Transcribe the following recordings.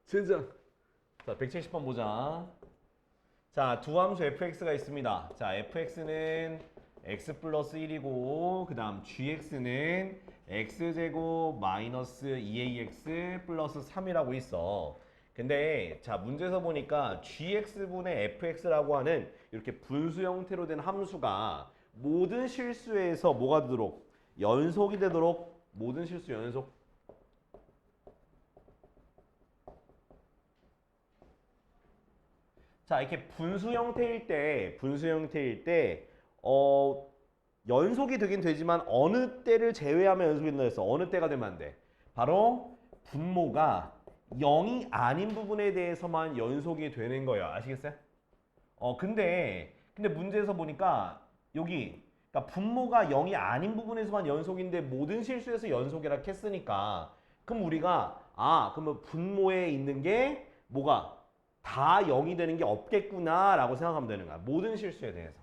젠장. 자, 170번 보자. 자, 두 함수 fx가 있습니다. 자, fx는 x 플러스 1이고 그 다음 gx는 x제곱 마이너스 2ax 플러스 3이라고 있어. 근데 자, 문제에서 보니까 gx분의 fx라고 하는 이렇게 분수 형태로 된 함수가 모든 실수에서 뭐가 되도록 연속이 되도록 모든 실수 연속 자, 이렇게 분수 형태일 때, 연속이 되긴 되지만 어느 때를 제외하면 연속이 된다 했어. 어느 때가 되면 안 돼. 바로 분모가 0이 아닌 부분에 대해서만 연속이 되는 거예요. 아시겠어요? 근데 문제에서 보니까 여기, 그러니까 분모가 0이 아닌 부분에서만 연속인데 모든 실수에서 연속이라 했으니까, 그럼 우리가, 그러면 분모에 있는 게 뭐가? 다 0이 되는 게 없겠구나 라고 생각하면 되는 거야. 모든 실수에 대해서.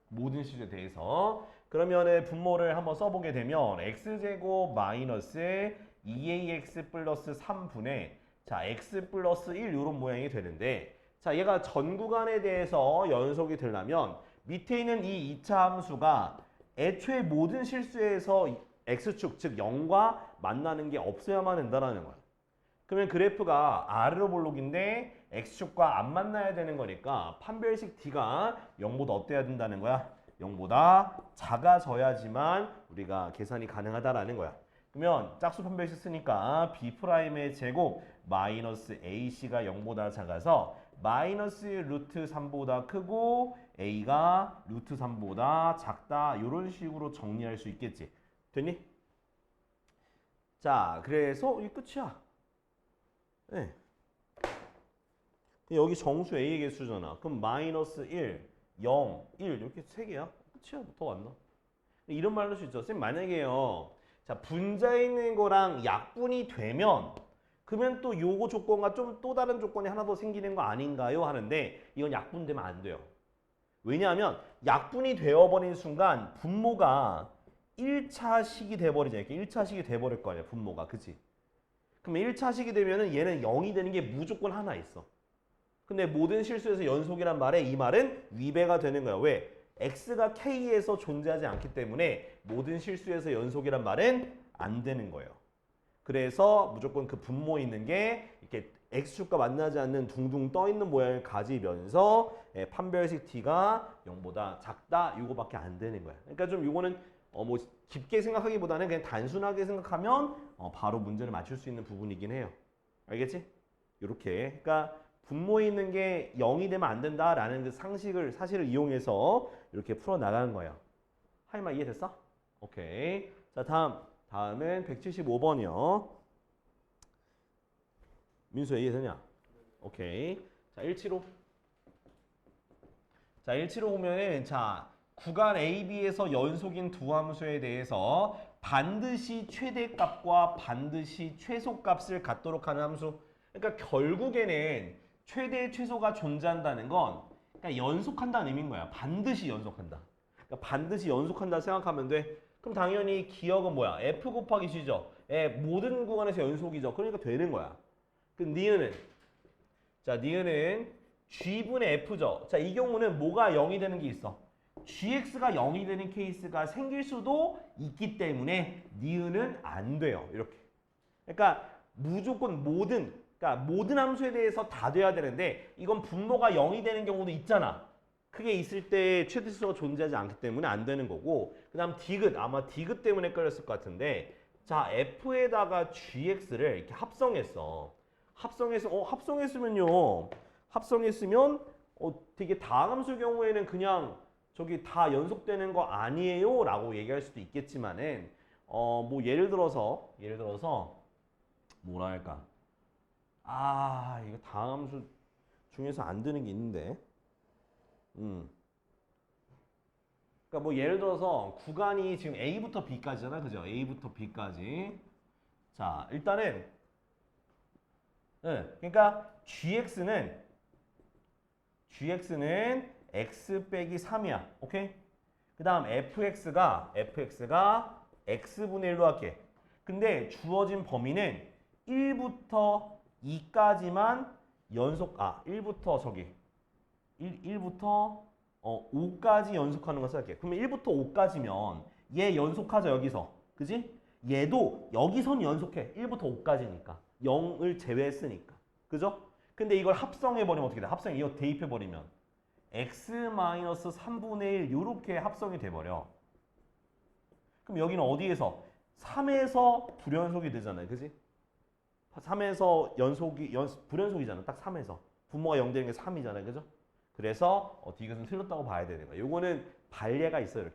모든 실수에 대해서. 그러면은 분모를 한번 써보게 되면 x제곱 마이너스 2ax 플러스 3분의 자 x 플러스 1 이런 모양이 되는데 자 얘가 전 구간에 대해서 연속이 되려면 밑에 있는 이 2차 함수가 애초에 모든 실수에서 x축 즉 0과 만나는 게 없어야만 된다는 거야. 그러면 그래프가 아래로 볼록인데 x축과 안 만나야 되는 거니까 판별식 t가 0보다 어때야 된다는 거야? 0보다 작아져야지만 우리가 계산이 가능하다라는 거야. 그러면 짝수 판별식 쓰니까 b'의 제곱 마이너스 ac가 0보다 작아서 마이너스 루트 3보다 크고 a가 루트 3보다 작다 이런 식으로 정리할 수 있겠지. 됐니? 자, 그래서 이게 끝이야. 네. 여기 정수 A의 개수잖아. 그럼 마이너스 1, 0, 1 이렇게 세 개야. 끝이야. 더 왔나? 이런 말 할 수 있죠. 쌤 만약에요. 자, 분자에 있는 거랑 약분이 되면 그러면 또 요거 조건과 좀 또 다른 조건이 하나 더 생기는 거 아닌가요? 하는데 이건 약분되면 안 돼요. 왜냐하면 약분이 되어버린 순간 분모가 1차식이 돼버리잖아. 이렇게 1차식이 돼버릴 거 아니야. 분모가. 그치? 그럼 1차식이 되면은 얘는 0이 되는 게 무조건 하나 있어. 근데 모든 실수에서 연속이란 말에 이 말은 위배가 되는 거야. 왜? x가 k에서 존재하지 않기 때문에 모든 실수에서 연속이란 말은 안 되는 거예요. 그래서 무조건 그 분모에 있는 게 이렇게 x축과 만나지 않는 둥둥 떠 있는 모양을 가지면서 판별식 t가 0보다 작다 이거밖에 안 되는 거야. 그러니까 좀 이거는 뭐 깊게 생각하기보다는 그냥 단순하게 생각하면 바로 문제를 맞출 수 있는 부분이긴 해요. 알겠지? 이렇게. 그러니까 분모에 있는 게 0이 되면 안 된다라는 그 상식을 사실을 이용해서 이렇게 풀어 나가는 거예요. 할 말 이해됐어? 오케이. 자, 다음은 175번이요. 민수 이해되냐? 오케이. 자, 175. 자, 175 보면은 자, 구간 AB에서 연속인 두 함수에 대해서 반드시 최대값과 반드시 최소값을 갖도록 하는 함수. 그러니까 결국에는 최대 최소가 존재한다는 건 그러니까 연속한다는 의미인 거야. 반드시 연속한다. 그러니까 반드시 연속한다 생각하면 돼. 그럼 당연히 기억은 뭐야? F 곱하기 G죠. 모든 구간에서 연속이죠. 그러니까 되는 거야. 그럼 니은은 자, 니은은 G분의 F죠. 자, 이 경우는 뭐가 0이 되는 게 있어? GX가 0이 되는 케이스가 생길 수도 있기 때문에 니은은 안 돼요. 이렇게. 그러니까 무조건 그러니까 모든 함수에 대해서 다 돼야 되는데 이건 분모가 0이 되는 경우도 있잖아. 그게 있을 때 최대수가 존재하지 않기 때문에 안 되는 거고 그 다음 디귿, 아마 디귿 때문에 헷갈렸을 것 같은데 자, F에다가 GX를 이렇게 합성했으면 되게 다함수 경우에는 그냥 저기 다 연속되는 거 아니에요? 라고 얘기할 수도 있겠지만은 뭐 예를 들어서 뭐랄까 이거 다함수 중에서 안 되는 게 있는데 그러니까 뭐 예를 들어서 구간이 지금 A부터 B까지잖아. 그죠? A부터 B까지. 자, 일단은 그러니까 GX는 X 빼기 3이야. 오케이? 그 다음 FX가 X분의 1로 할게. 근데 주어진 범위는 1부터 2까지만 연속 1부터 저기 1부터 5까지 연속하는 거 쓸게. 그러면 1부터 5까지면 얘 연속하자 여기서. 그지? 얘도 여기선 연속해. 1부터 5까지니까. 0을 제외했으니까. 그죠? 근데 이걸 합성해버리면 어떻게 돼? 합성 이거 대입해버리면 x-3분의 1 이렇게 합성이 돼버려. 그럼 여기는 어디에서? 3에서 불연속이 되잖아요. 그지? 3에서 불연속이잖아. 딱 3에서. 분모가 0 되는 게 3이잖아요. 그죠? 그래서 디귿은 틀렸다고 봐야 되는 거야. 요거는 반례가 있어요.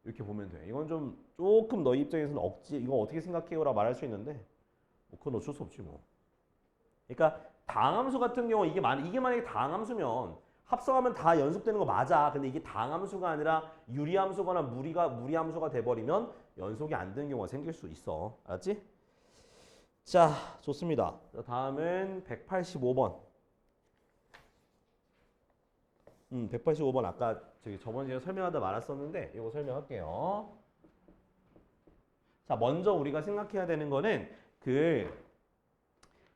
이렇게 보면 돼. 이건 좀 조금 너희 입장에서는 이거 어떻게 생각해요라 말할 수 있는데 뭐 그건 어쩔 수 없지 뭐. 그러니까 다항함수 같은 경우 이게 만약에 다항함수면 합성하면 다 연속되는 거 맞아. 근데 이게 다항함수가 아니라 유리함수거나 무리함수가 돼버리면 연속이 안 되는 경우가 생길 수 있어. 알았지? 자, 좋습니다. 다음은 185번. 185번 아까 저번 시간에 설명하다 말았었는데 이거 설명할게요. 자, 먼저 우리가 생각해야 되는 거는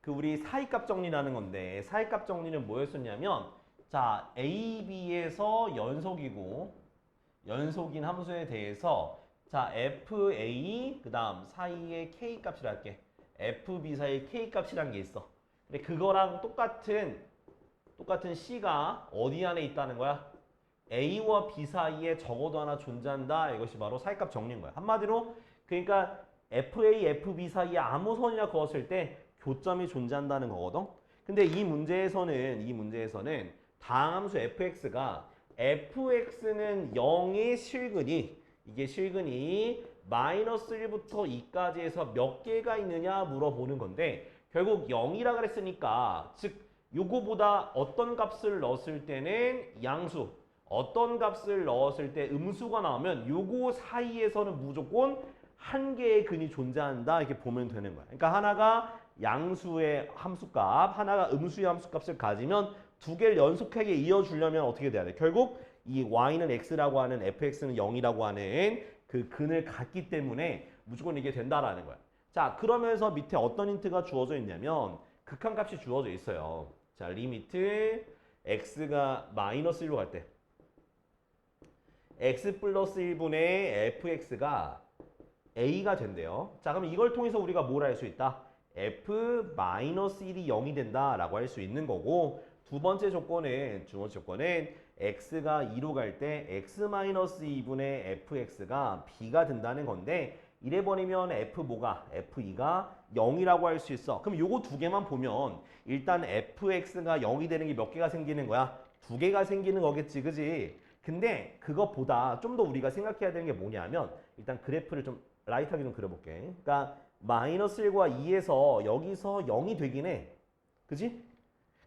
우리 사이값 정리라는 건데 사이값 정리는 뭐였었냐면 자, A, B에서 연속인 함수에 대해서 자, FA 그다음 사이에 K 값이라 할게. FB 사이에 K 값이란 게 있어. 근데 그거랑 똑같은 C가 어디 안에 있다는 거야? A와 B 사이에 적어도 하나 존재한다. 이것이 바로 사이값 정리인 거야. 한마디로 그러니까 FA, FB 사이에 아무 선이나 그었을 때 교점이 존재한다는 거거든. 근데 이 문제에서는 다항함수 fx는 0의 실근이 마이너스 1부터 2까지 해서 몇 개가 있느냐 물어보는 건데 결국 0이라 그랬으니까 즉 요거보다 어떤 값을 넣었을 때는 양수, 어떤 값을 넣었을 때 음수가 나오면 요거 사이에서는 무조건 한 개의 근이 존재한다 이렇게 보면 되는 거야. 그러니까 하나가 양수의 함수값, 하나가 음수의 함수값을 가지면 두 개를 연속하게 이어주려면 어떻게 돼야 돼? 결국 이 y는 x라고 하는 fx는 0이라고 하는 그 근을 갖기 때문에 무조건 이게 된다라는 거야. 자, 그러면서 밑에 어떤 힌트가 주어져 있냐면 극한값이 주어져 있어요. 자, 리미트 x가 마이너스 1로 갈 때 x 플러스 1분의 fx가 a가 된대요. 자, 그럼 이걸 통해서 우리가 뭘 할 수 있다? f-1이 0이 된다라고 할 수 있는 거고 두 번째 조건은 x가 2로 갈 때 x-2분의 fx가 b가 된다는 건데 이래버리면 f2가 0이라고 할 수 있어. 그럼 요거 두 개만 보면 일단 fx가 0이 되는 게 몇 개가 생기는 거야? 두 개가 생기는 거겠지, 그지? 근데 그것보다 좀 더 우리가 생각해야 되는 게 뭐냐면 일단 그래프를 좀 라이트하게 좀 그려볼게. 그러니까 마이너스 1과 2에서 여기서 0이 되긴 해. 그지?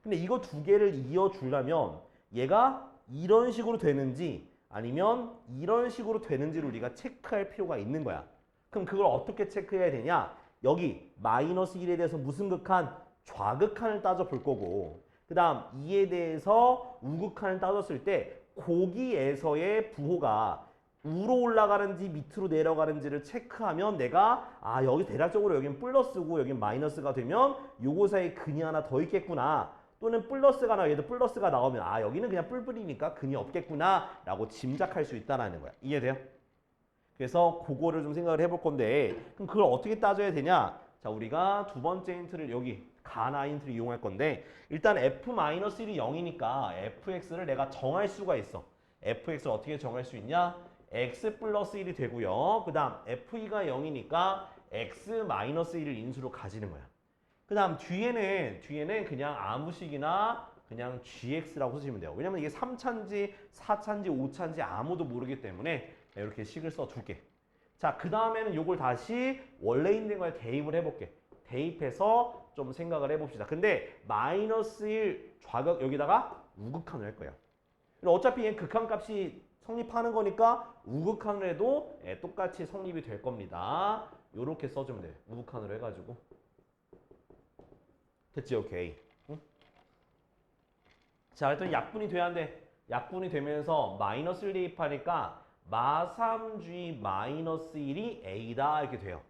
근데 이거 두 개를 이어주려면 얘가 이런 식으로 되는지 아니면 이런 식으로 되는지를 우리가 체크할 필요가 있는 거야. 그럼 그걸 어떻게 체크해야 되냐? 여기 마이너스 1에 대해서 무슨 극한? 좌극한을 따져 볼 거고 그 다음 2에 대해서 우극한을 따졌을 때 거기에서의 부호가 우로 올라가는지 밑으로 내려가는지를 체크하면 내가 여기 대략적으로 여긴 플러스고 여긴 마이너스가 되면 요거 사이에 근이 하나 더 있겠구나 또는 플러스가 나와 얘도 플러스가 나오면 여기는 그냥 뿔뿔이니까 근이 없겠구나 라고 짐작할 수 있다는 거야. 이해돼요? 그래서 그거를 좀 생각을 해볼 건데 그럼 그걸 어떻게 따져야 되냐? 자, 우리가 두 번째 힌트를 여기 가나 힌트를 이용할 건데 일단 f-1이 0이니까 fx를 내가 정할 수가 있어. fx를 어떻게 정할 수 있냐? x 플러스 1이 되고요. 그 다음 f2가 0이니까 x-1을 인수로 가지는 거야. 그 다음 뒤에는 그냥 아무 식이나 그냥 gx라고 쓰시면 돼요. 왜냐면 이게 3차인지 4차인지 5차인지 아무도 모르기 때문에 이렇게 식을 써줄게. 자, 그 다음에는 이걸 다시 원래 있는 거에 대입을 해볼게. 대입해서 좀 생각을 해봅시다. 근데 마이너스 1 좌극 여기다가 우극한을 할 거야. 어차피 얘는 극한값이 성립하는 거니까 우극한을 해도 똑같이 성립이 될 겁니다. 요렇게 써주면 돼. 우극한으로 해가지고. 됐지? 오케이. 응? 자, 일단 약분이 돼야 돼. 약분이 되면서 마이너스 1 대입하니까 마3g 마이너스 1이 a다 이렇게 돼요.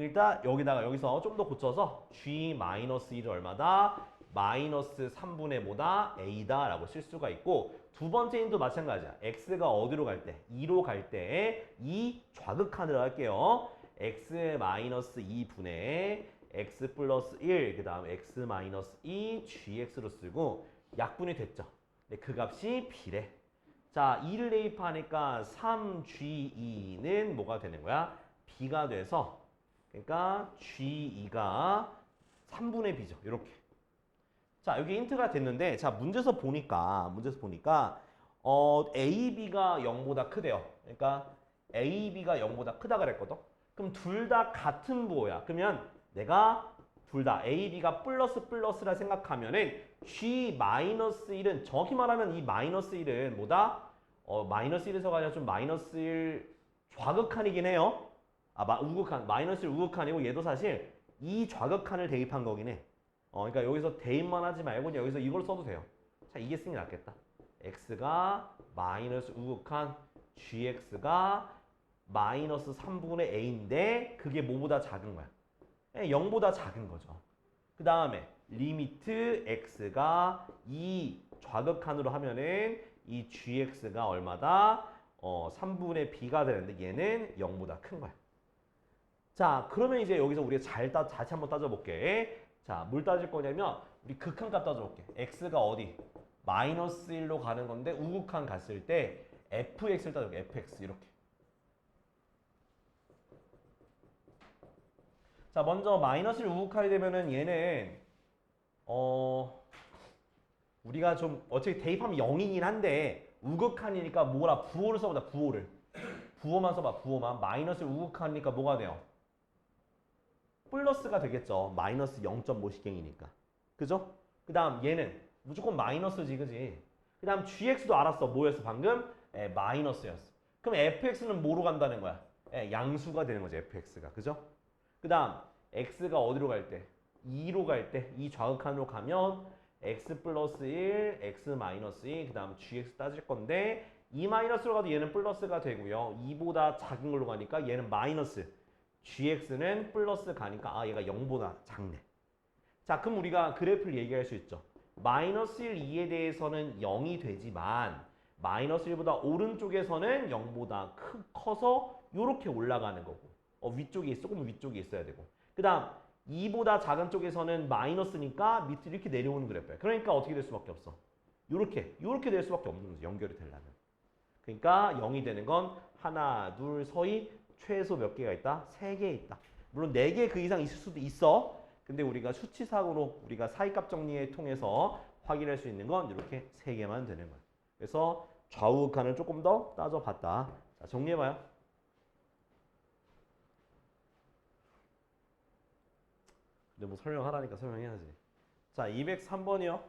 일단 여기서 좀 더 고쳐서 G-1을 얼마다? 마이너스 3분의 뭐다? A다 라고 쓸 수가 있고 두 번째 인도 마찬가지야. X가 어디로 갈 때? 2로 갈 때 이 좌극한으로 할게요. X 마이너스 2분의 X 플러스 1, 그 다음 X 마이너스 2 GX로 쓰고 약분이 됐죠. 근데 그 값이 B래. 자, 2를 대입하니까 3G2는 뭐가 되는 거야? B가 돼서 그러니까 G2가 3분의 B죠. 이렇게. 자, 여기 힌트가 됐는데 자, 문제에서 보니까 A, B가 0보다 크대요. 그러니까 A, B가 0보다 크다 그랬거든. 그럼 둘 다 같은 부호야. 그러면 내가 둘 다 A, B가 플러스라 생각하면은 G-1은 정확히 말하면 이 마이너스 1은 뭐다? 마이너스 1에서가 아니라 좀 마이너스 1 좌극한이긴 해요. 우극한, 마이너스 1 우극한이고 얘도 사실 이 좌극한을 대입한 거긴 해. 그러니까 여기서 대입만 하지 말고 여기서 이걸 써도 돼요. 자, 이게 쓰는 게 낫겠다. X가 마이너스 우극한 GX가 마이너스 3분의 A인데 그게 뭐보다 작은 거야? 0보다 작은 거죠. 그 다음에 리미트 X가 이 좌극한으로 하면은 이 GX가 얼마다? 3분의 B가 되는데 얘는 0보다 큰 거야. 자, 그러면 이제 여기서 우리가 다시 한번 따져볼게. 자, 뭘 따질 거냐면 우리 극한값 따져볼게. X가 어디? 마이너스 1로 가는 건데 우극한 갔을 때 fx를 따져볼게. fx 이렇게. 자, 먼저 마이너스 1 우극한이 되면은 얘는 우리가 좀 어차피 대입하면 0이긴 한데 우극한이니까 뭐라 부호를 써보자. 부호만 써봐. 부호만. 마이너스 1 우극한이니까 뭐가 돼요? 플러스가 되겠죠. 마이너스 0.5시경이니까. 그죠? 그 다음 얘는 무조건 마이너스지, 그지? 그 다음 gx도 알았어. 뭐였어 방금? 마이너스였어. 그럼 fx는 뭐로 간다는 거야? 양수가 되는 거지, fx가. 그죠? 그 다음 x가 어디로 갈 때? 2로 갈 때, 이 좌극한으로 가면 x 플러스 1, x 마이너스 2, 그 다음 gx 따질 건데 2 마이너스로 가도 얘는 플러스가 되고요. 2보다 작은 걸로 가니까 얘는 마이너스. gx는 플러스 가니까 얘가 0보다 작네. 자, 그럼 우리가 그래프를 얘기할 수 있죠. 마이너스 1, 2에 대해서는 0이 되지만 마이너스 1보다 오른쪽에서는 0보다 커서 이렇게 올라가는 거고 조금 위쪽에 있어야 되고 그 다음 2보다 작은 쪽에서는 마이너스니까 밑으로 이렇게 내려오는 그래프야. 그러니까 어떻게 될 수밖에 없어. 이렇게 될 수밖에 없는 거지. 연결이 되려면. 그러니까 0이 되는 건 하나, 둘, 서희 최소 몇 개가 있다? 3개 있다. 물론 4개 그 이상 있을 수도 있어. 근데 우리가 수치상으로 우리가 사이값 정리에 통해서 확인할 수 있는 건 이렇게 3개만 되는 거야. 그래서 좌우극한을 조금 더 따져봤다. 자, 정리해봐요. 근데 뭐 설명하라니까 설명해야지. 자, 203번이요.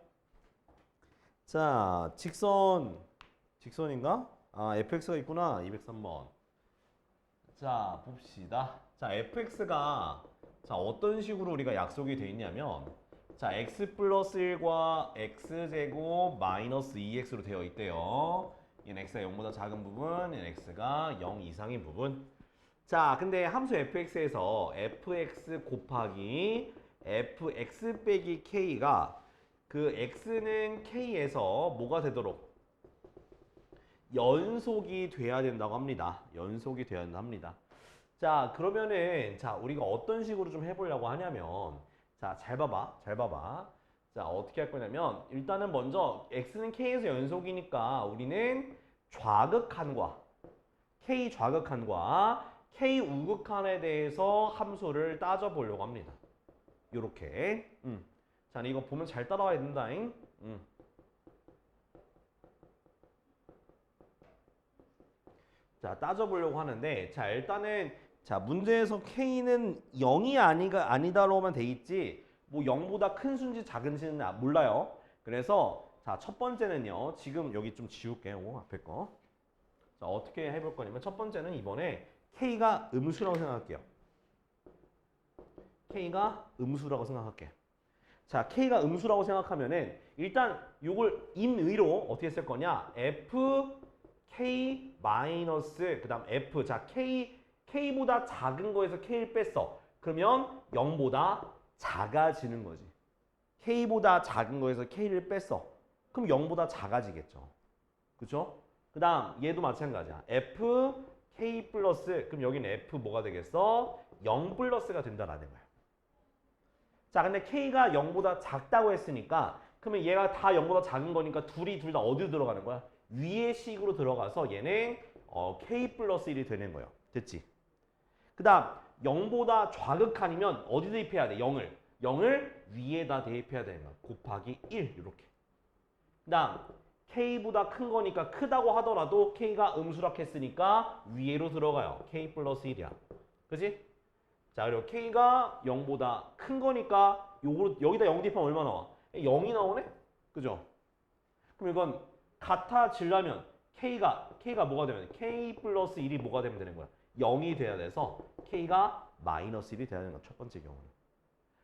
자, 직선인가? fx가 있구나. 203번. 자, 봅시다. 자, fx가 자, 어떤 식으로 우리가 약속이 돼 있냐면 자, x 플러스 1과 x제곱 마이너스 2x로 되어 있대요. 얘는 x가 0보다 작은 부분, 얘는 x가 0 이상인 부분. 자, 근데 함수 fx에서 fx 곱하기 fx 빼기 k가 그 x는 k에서 뭐가 되도록 연속이 돼야 된다고 합니다. 연속이 돼야 된다 합니다. 자, 그러면은 자, 우리가 어떤 식으로 좀 해보려고 하냐면 자, 잘 봐봐. 자, 어떻게 할 거냐면 일단은 먼저 x는 k에서 연속이니까 우리는 좌극한과 k 좌극한과 k 우극한에 대해서 함수를 따져보려고 합니다. 요렇게. 자, 이거 보면 잘 따라와야 된다잉. 자, 따져보려고 하는데 자, 일단은 자, 문제에서 k는 0이 아니다로만 돼 있지 뭐 0보다 큰 수인지 작은 수인지는 몰라요. 그래서 자, 첫 번째는요. 지금 여기 좀 지울게요. 앞에 거. 자, 어떻게 해볼 거냐면 첫 번째는 이번에 k가 음수라고 생각할게요. k가 음수라고 생각할게요. 자, k가 음수라고 생각하면은 일단 요걸 임의로 어떻게 쓸 거냐? f k 마이너스 그다음 f 자, k보다 작은 거에서 k를 뺐어. 그러면 0보다 작아지는 거지. K보다 작은 거에서 K를 뺐어. 그럼 0보다 작아지겠죠. 그쵸? 그 다음 얘도 마찬가지야. F, K 플러스, 그럼 여기는 F 뭐가 되겠어? 0 플러스가 된다라는 거야. 자, 근데 K가 0보다 작다고 했으니까 그러면 얘가 다 0보다 작은 거니까 둘이 둘 다 어디로 들어가는 거야? 위의 식으로 들어가서 얘는 K 플러스 1이 되는 거예요. 됐지? 그 다음 0보다 좌극한이면 어디 대입해야 돼? 0을 위에다 대입해야 되는 거야. 곱하기 1 이렇게. 그 다음 K보다 큰 거니까 크다고 하더라도 K가 음수락했으니까 위에로 들어가요. K 플러스 1이야. 그지? 자, 그리고 K가 0보다 큰 거니까 요거 여기다 0 대입하면 얼마 나와? 0이 나오네? 그죠? 그럼 이건 같아지려면 K가 뭐가 되면 K 플러스 1이 뭐가 되면 되는 거야? 0이 돼야 돼서 K가 마이너스 1이 돼야 되는 거야. 첫 번째 경우는.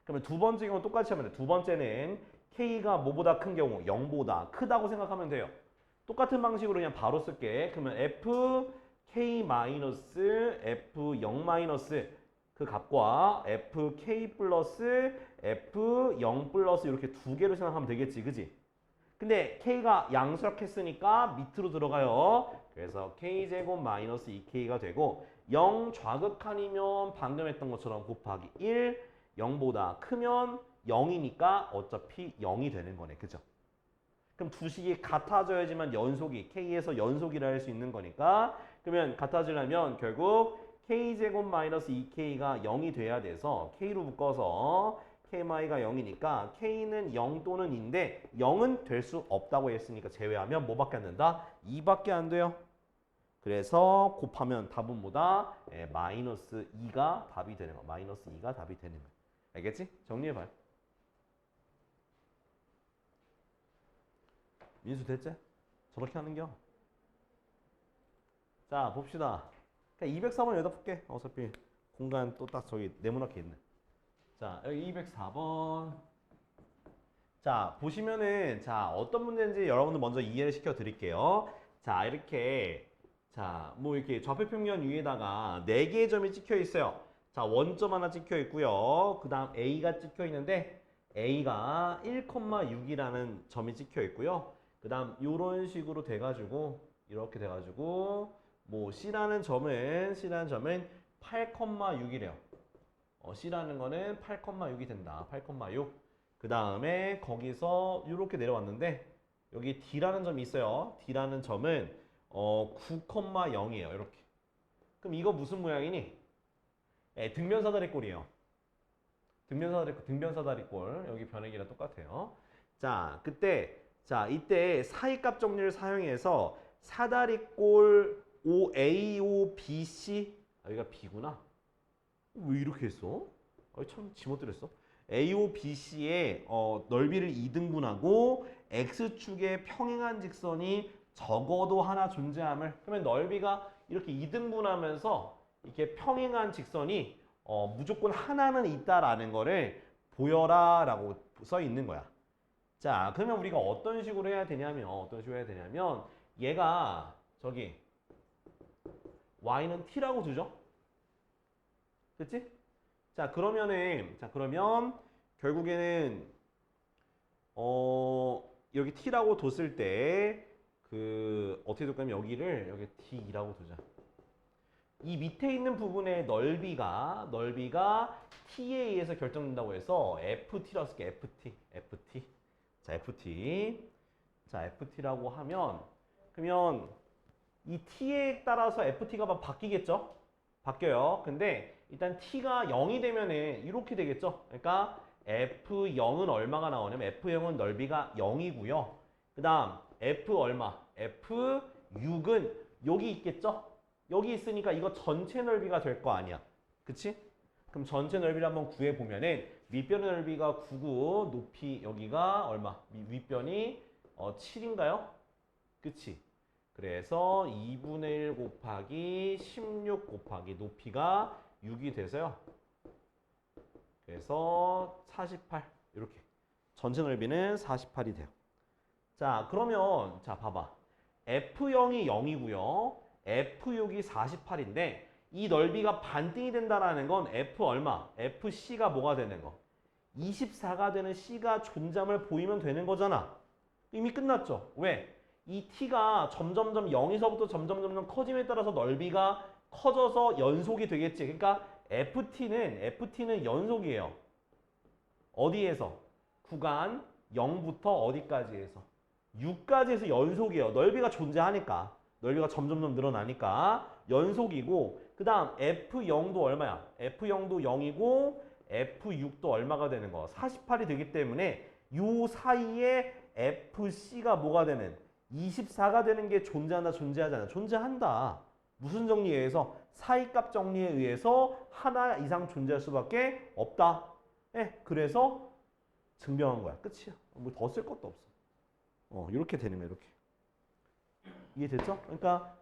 그러면 두 번째 경우는 똑같이 하면 돼. 두 번째는 K가 뭐보다 큰 경우 0보다 크다고 생각하면 돼요. 똑같은 방식으로 그냥 바로 쓸게. 그러면 F K 마이너스 F 0 마이너스 그 값과 F K 플러스 F 0 플러스 이렇게 두 개로 생각하면 되겠지. 그지? 근데 K가 양수락했으니까 밑으로 들어가요. 그래서 K제곱 마이너스 2K가 되고 0 좌극한이면 방금 했던 것처럼 곱하기 1 0보다 크면 0이니까 어차피 0이 되는 거네. 그죠? 그럼 두 식이 같아져야지만 연속이 K에서 연속이라 할 수 있는 거니까 그러면 같아지려면 결국 K제곱 마이너스 2K가 0이 돼야 돼서 K로 묶어서 KMI가 0이니까 K는 0 또는 2인데 0은 될 수 없다고 했으니까 제외하면 뭐밖에 안 된다? 2밖에 안 돼요. 그래서 곱하면 답은 뭐다? 마이너스 2가 답이 되는 거. 마이너스 2가 답이 되는 거. 알겠지? 정리해봐요. 민수 됐지? 저렇게 하는겨. 자, 봅시다. 그냥 204번 여기다 풀게. 어차피 공간 또 딱 저기 네모나게 있네. 자, 여기 204번. 자, 보시면은 자, 어떤 문제인지 여러분들 먼저 이해를 시켜 드릴게요. 자, 이렇게 자, 뭐 이렇게 좌표평면 위에다가 4개의 점이 찍혀 있어요. 자, 원점 하나 찍혀 있고요. 그다음 A가 찍혀 있는데 A가 1,6이라는 점이 찍혀 있고요. 그다음 이런 식으로 돼 가지고 이렇게 돼 가지고 뭐 C라는 점은 8,6이래요. C라는 거는 8,6이 된다. 8,6. 그 다음에 거기서 이렇게 내려왔는데 여기 D라는 점이 있어요. D라는 점은 9,0이에요. 이렇게. 그럼 이거 무슨 모양이니? 등변사다리꼴이에요. 등변사다리꼴. 여기 변액이랑 똑같아요. 자, 이때 사이값 정리를 사용해서 사다리꼴 OAOBC 여기가 B구나. 왜 이렇게 했어? 참 지멋대로했어. AOBC의 넓이를 2등분하고 X축의 평행한 직선이 적어도 하나 존재함을 그러면 넓이가 이렇게 2등분하면서 이렇게 평행한 직선이 무조건 하나는 있다라는 거를 보여라 라고 써 있는 거야. 자, 그러면 우리가 어떤 식으로 해야 되냐면 얘가 저기 y는 t라고 두죠. 됐지? 자, 그러면 결국에는 여기 t라고 뒀을 때 그 어떻게 둘까면 여기 t라고 두자. 이 밑에 있는 부분의 넓이가 t에 의해서 결정된다고 해서 ft라고 쓸게. ft. 자, ft라고 하면 그러면 이 t에 따라서 ft가 바뀌겠죠? 바뀌어요. 근데 일단 t가 0이 되면은 이렇게 되겠죠? 그러니까 f0은 얼마가 나오냐면 f0은 넓이가 0이고요. 그 다음 f 얼마? f6은 여기 있겠죠? 여기 있으니까 이거 전체 넓이가 될 거 아니야. 그치? 그럼 전체 넓이를 한번 구해보면은 밑변의 넓이가 9고 높이 여기가 얼마? 윗변이 7인가요? 그치? 그래서 2분의 1 곱하기 16 곱하기 높이가 6이 돼서요. 그래서 48 이렇게 전체 넓이는 48이 돼요. 자, 그러면 자 봐봐. F0이 0이고요. F6이 48인데 이 넓이가 반등이 된다라는 건 F 얼마? FC가 뭐가 되는 거? 24가 되는 C가 존재함을 보이면 되는 거잖아. 이미 끝났죠. 왜? 이 T가 점점점 0에서부터 점점점 커짐에 따라서 넓이가 커져서 연속이 되겠지. 그러니까 FT는 연속이에요. 어디에서? 구간 0부터 어디까지 해서? 6까지 해서 연속이에요. 넓이가 존재하니까. 넓이가 점점점 늘어나니까 연속이고, 그 다음 F0도 얼마야? F0도 0이고 F6도 얼마가 되는 거? 48이 되기 때문에 요 사이에 FC가 뭐가 되는? 24가 되는 게 존재한다, 존재하지 않아? 존재한다. 무슨 정리에 의해서? 사이값 정리에 의해서 하나 이상 존재할 수밖에 없다. 그래서 증명한 거야. 끝이야. 뭐 더 쓸 것도 없어. 이렇게 되는 거야, 이렇게. 이해됐죠? 그러니까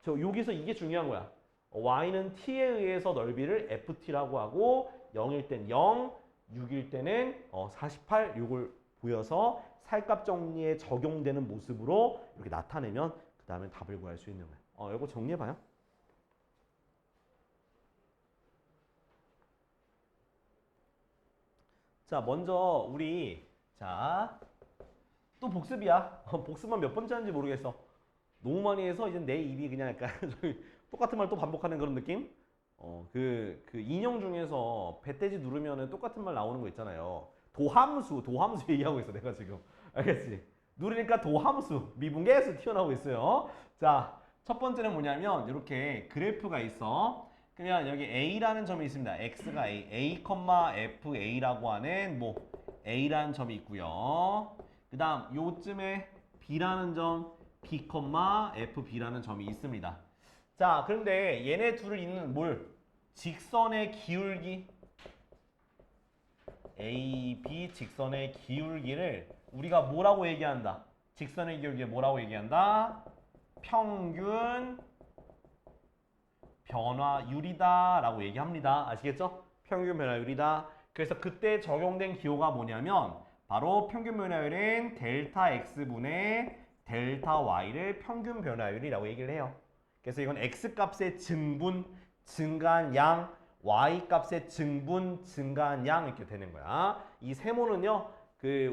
여기서 이게 중요한 거야. y는 t에 의해서 넓이를 ft라고 하고 0일 땐 0, 6일 때는 48, 요걸 보여서 살값 정리에 적용되는 모습으로 이렇게 나타내면 그 다음에 답을 구할 수 있는 거야. 이거 정리해봐요. 자, 먼저 우리 또 복습이야. 복습만 몇 번째 하는지 모르겠어. 너무 많이 해서 이제 내 입이 그냥 약간 똑같은 말 또 반복하는 그런 느낌? 그 인형 중에서 배돼지 누르면은 똑같은 말 나오는 거 있잖아요. 도함수 얘기하고 있어, 내가 지금. 알겠지? 누르니까 도함수, 미분계수 튀어나오고 있어요. 자, 첫 번째는 뭐냐면 이렇게 그래프가 있어. 그러면 여기 A라는 점이 있습니다. X가 A, FA라고 하는 A라는 점이 있고요. 그 다음 요쯤에 B라는 점, B, FB라는 점이 있습니다. 자, 그런데 얘네 둘을 잇는 직선의 기울기 A, B 직선의 기울기를 우리가 뭐라고 얘기한다? 직선의 기울기에 뭐라고 얘기한다? 평균 변화율이다 라고 얘기합니다. 아시겠죠? 평균 변화율이다. 그래서 그때 적용된 기호가 뭐냐면 바로 평균 변화율은 델타 X분의 델타 Y를 평균 변화율이라고 얘기를 해요. 그래서 이건 X값의 증분, 증가한 양, Y값의 증분, 증가한 양 이렇게 되는 거야. 이 세모는요,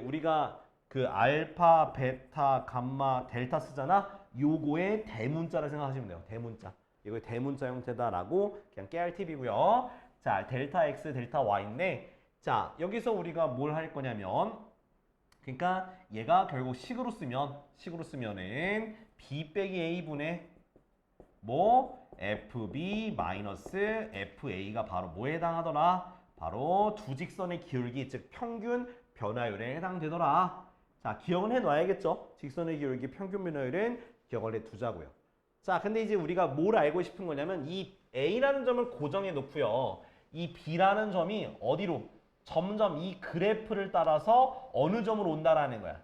우리가 알파, 베타, 감마, 델타 쓰잖아. 요거의 대문자를 생각하시면 돼요. 대문자. 이거 대문자 형태다라고 그냥 깨알팁이고요. 자, 델타 X, 델타 Y인데, 자, 여기서 우리가 뭘 할 거냐면, 그러니까 얘가 결국 식으로 쓰면은 B 빼기 A분의 FB 마이너스 FA가 바로 뭐에 해당하더라? 바로 두 직선의 기울기, 즉 평균 변화율에 해당되더라. 자, 기억은 해놔야겠죠? 직선의 기울기 평균 변화율은 기억을 해두자고요. 자, 근데 이제 우리가 뭘 알고 싶은 거냐면 이 A라는 점을 고정해 놓고요. 이 B라는 점이 어디로? 점점 이 그래프를 따라서 어느 점으로 온다라는 거야.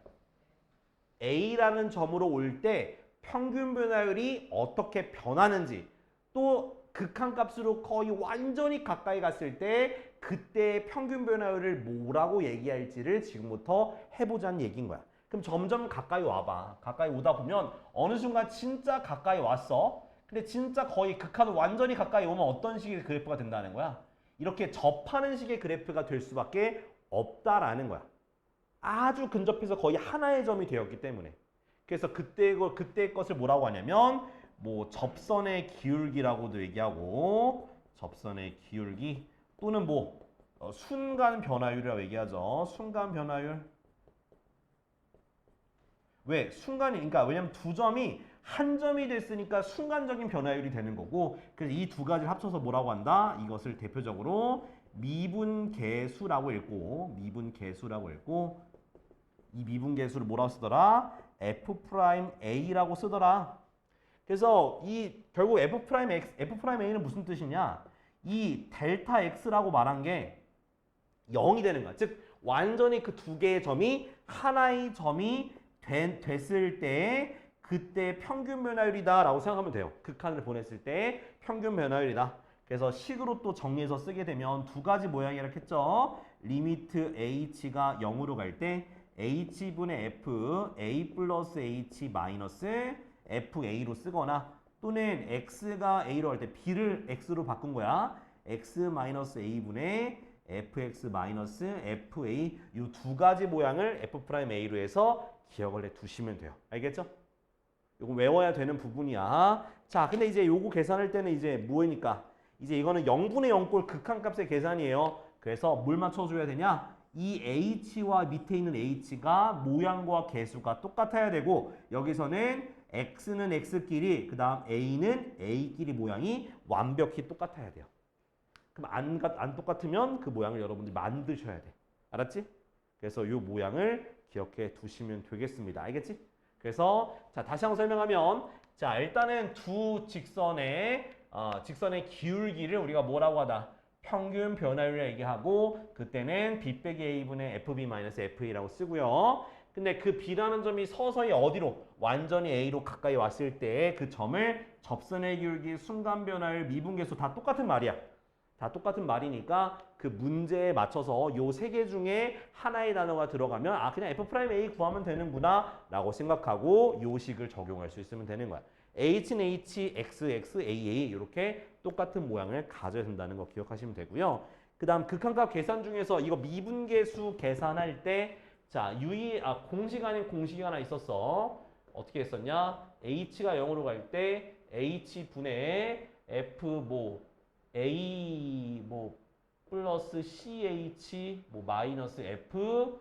A라는 점으로 올 때 평균 변화율이 어떻게 변하는지, 또 극한값으로 거의 완전히 가까이 갔을 때 그때 평균 변화율을 뭐라고 얘기할지를 지금부터 해보자는 얘기인 거야. 그럼 점점 가까이 와봐. 가까이 오다 보면 어느 순간 진짜 가까이 왔어. 근데 진짜 거의 극한을 완전히 가까이 오면 어떤 식의 그래프가 된다는 거야? 이렇게 접하는 식의 그래프가 될 수밖에 없다라는 거야. 아주 근접해서 거의 하나의 점이 되었기 때문에. 그래서 그때 것을 뭐라고 하냐면 접선의 기울기라고도 얘기하고, 접선의 기울기 또는 순간 변화율이라고 얘기하죠. 순간 변화율. 왜? 그러니까 왜냐면 두 점이 한 점이 됐으니까 순간적인 변화율이 되는 거고, 그래서 이 두 가지를 합쳐서 뭐라고 한다? 이것을 대표적으로 미분계수라고 읽고, 이 미분계수를 뭐라고 쓰더라? F'A라고 쓰더라. 그래서 결국 F'A는 무슨 뜻이냐? 이 델타 X라고 말한 게 0이 되는 거야. 즉 완전히 그 두 개의 점이 하나의 점이 됐을 때 그때 평균 변화율이다 라고 생각하면 돼요. 극한을 보냈을 때 평균 변화율이다. 그래서 식으로 또 정리해서 쓰게 되면 두 가지 모양이라고 했죠. 리미트 h가 0으로 갈 때 h분의 f, a 플러스 h 마이너스 fa로 쓰거나, 또는 x가 a로 할 때 b를 x로 바꾼 거야. x-a분의 fx-fa 이 두 가지 모양을 f'a로 해서 기억을 해 두시면 돼요. 알겠죠? 이거 외워야 되는 부분이야. 자, 근데 이제 요거 계산할 때는 이제 뭐니까 이제 이거는 0분의 0꼴 극한값의 계산이에요. 그래서 뭘 맞춰줘야 되냐? 이 h와 밑에 있는 h가 모양과 개수가 똑같아야 되고 여기서는 x는 x끼리 그 다음 a는 a끼리 모양이 완벽히 똑같아야 돼요. 그럼 안 똑같으면 그 모양을 여러분들이 만드셔야 돼. 알았지? 그래서 이 모양을 기억해 두시면 되겠습니다. 알겠지? 그래서 자 다시 한번 설명하면 자 일단은 두 직선의 기울기를 우리가 뭐라고 하다? 평균 변화율을 얘기하고 그때는 b 빼기 a분의 fb-fa라고 쓰고요. 근데 그 b라는 점이 서서히 어디로? 완전히 a로 가까이 왔을 때 그 점을 접선의 기울기, 순간 변화율, 미분계수 다 똑같은 말이야. 다 똑같은 말이니까 그 문제에 맞춰서 요 세 개 중에 하나의 단어가 들어가면 아 그냥 f'A 구하면 되는구나 라고 생각하고 요 식을 적용할 수 있으면 되는 거야. h는 h, x, x, a 이렇게 똑같은 모양을 가져야 된다는 거 기억하시면 되고요. 그 다음 극한값 계산 중에서 이거 미분계수 계산할 때 자 공식 아닌 공식이 하나 있었어. 어떻게 했었냐? h가 0으로 갈 때 h분의 f a 플러스 ch 마이너스 f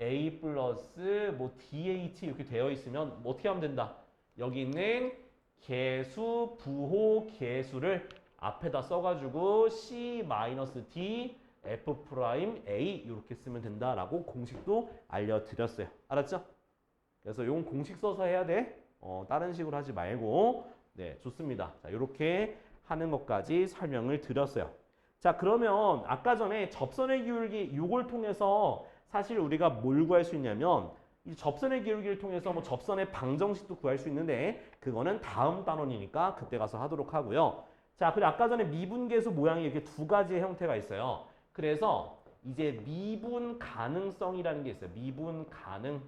a 플러스 dh 이렇게 되어 있으면 어떻게 하면 된다? 여기 있는 계수 부호 계수를 앞에다 써가지고 c 마이너스 d f 프라임 a 이렇게 쓰면 된다라고 공식도 알려드렸어요. 알았죠? 그래서 이건 공식 써서 해야 돼. 다른 식으로 하지 말고. 네, 좋습니다. 자, 이렇게 하는 것까지 설명을 드렸어요. 자, 그러면 아까 전에 접선의 기울기 이걸 통해서 사실 우리가 뭘 구할 수 있냐면 이 접선의 기울기를 통해서 접선의 방정식도 구할 수 있는데 그거는 다음 단원이니까 그때 가서 하도록 하고요. 자, 그리고 아까 전에 미분계수 모양이 이렇게 두 가지의 형태가 있어요. 그래서 이제 미분 가능성이라는 게 있어요. 미분 가능성.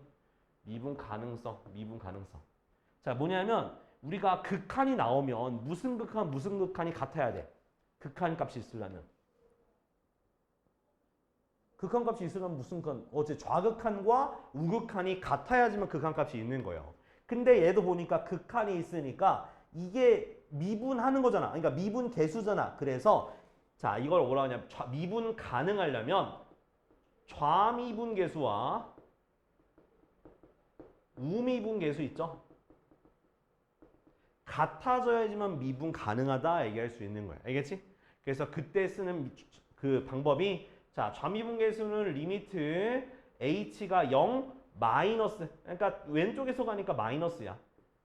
자, 뭐냐면 우리가 극한이 나오면 무슨 극한이 같아야 돼? 극한 값이 있으려면. 극한 값이 있으려면 무슨 극한? 어제 좌극한과 우극한이 같아야지만 극한 값이 있는 거예요. 근데 얘도 보니까 극한이 있으니까 이게 미분하는 거잖아. 그러니까 미분 계수잖아. 그래서 자, 이걸 뭐라 하냐면 미분 가능하려면 좌미분 계수와 우미분 계수 있죠? 같아져야지만 미분 가능하다 얘기할 수 있는 거야. 알겠지? 그래서 그때 쓰는 그 방법이 자, 좌미분 계수는 리미트 h가 0 마이너스 그러니까 왼쪽에서 가니까 마이너스야.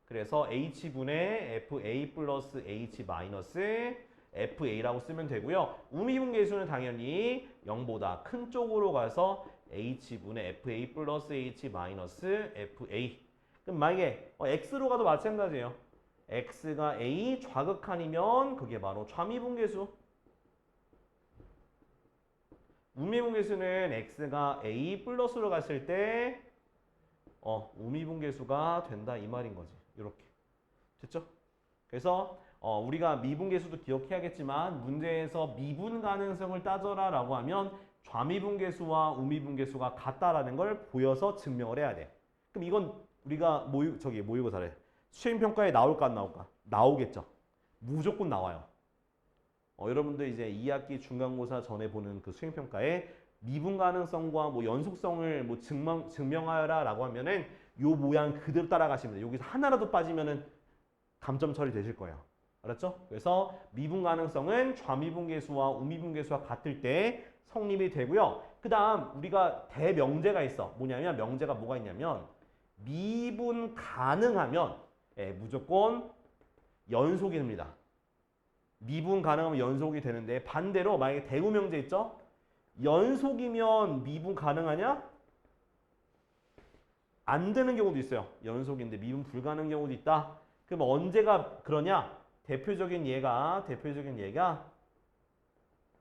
그래서 h분의 fa 플러스 h 마이너스 fa라고 쓰면 되고요. 우미분 계수는 당연히 0보다 큰 쪽으로 가서 h분의 fa 플러스 h 마이너스 fa. 그럼 만약에 x로 가도 마찬가지예요. x가 a 좌극한이면 그게 바로 좌미분 계수. 우미분 계수는 x가 a 플러스로 갔을 때 우미분 계수가 된다 이 말인 거지. 이렇게. 됐죠? 그래서 우리가 미분 계수도 기억해야겠지만 문제에서 미분 가능성을 따져라 라고 하면 좌미분 계수와 우미분 계수가 같다라는 걸 보여서 증명을 해야 돼. 그럼 이건 우리가 모의고사래. 수행평가에 나올까 안 나올까? 나오겠죠. 무조건 나와요. 여러분들 이제 2학기 중간고사 전에 보는 그 수행평가에 미분 가능성과 연속성을 증명하여라 라고 하면은 요 모양 그대로 따라가시면 돼요. 여기서 하나라도 빠지면은 감점 처리되실 거예요. 알았죠? 그래서 미분 가능성은 좌미분 계수와 우미분 계수와 같을 때 성립이 되고요. 그 다음 우리가 대명제가 있어. 뭐냐면 명제가 뭐가 있냐면 미분 가능하면 무조건 연속이 됩니다. 미분 가능하면 연속이 되는데 반대로 만약에 대구명제 있죠? 연속이면 미분 가능하냐? 안 되는 경우도 있어요. 연속인데 미분 불가능한 경우도 있다. 그럼 언제가 그러냐? 대표적인 예가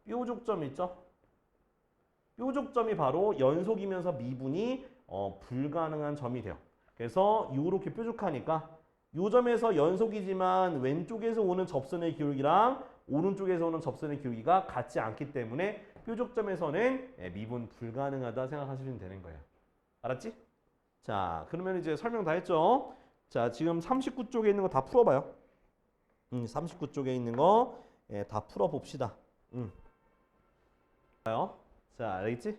뾰족점 있죠? 뾰족점이 바로 연속이면서 미분이 불가능한 점이 돼요. 그래서 이렇게 뾰족하니까 요 점에서 연속이지만 왼쪽에서 오는 접선의 기울기랑 오른쪽에서 오는 접선의 기울기가 같지 않기 때문에 뾰족점에서는 미분 불가능하다 생각하시면 되는 거예요. 알았지? 자, 그러면 이제 설명 다 했죠? 자, 지금 39쪽에 있는 거 다 풀어봐요. 39쪽에 있는 거 다 풀어봅시다. 자, 알겠지?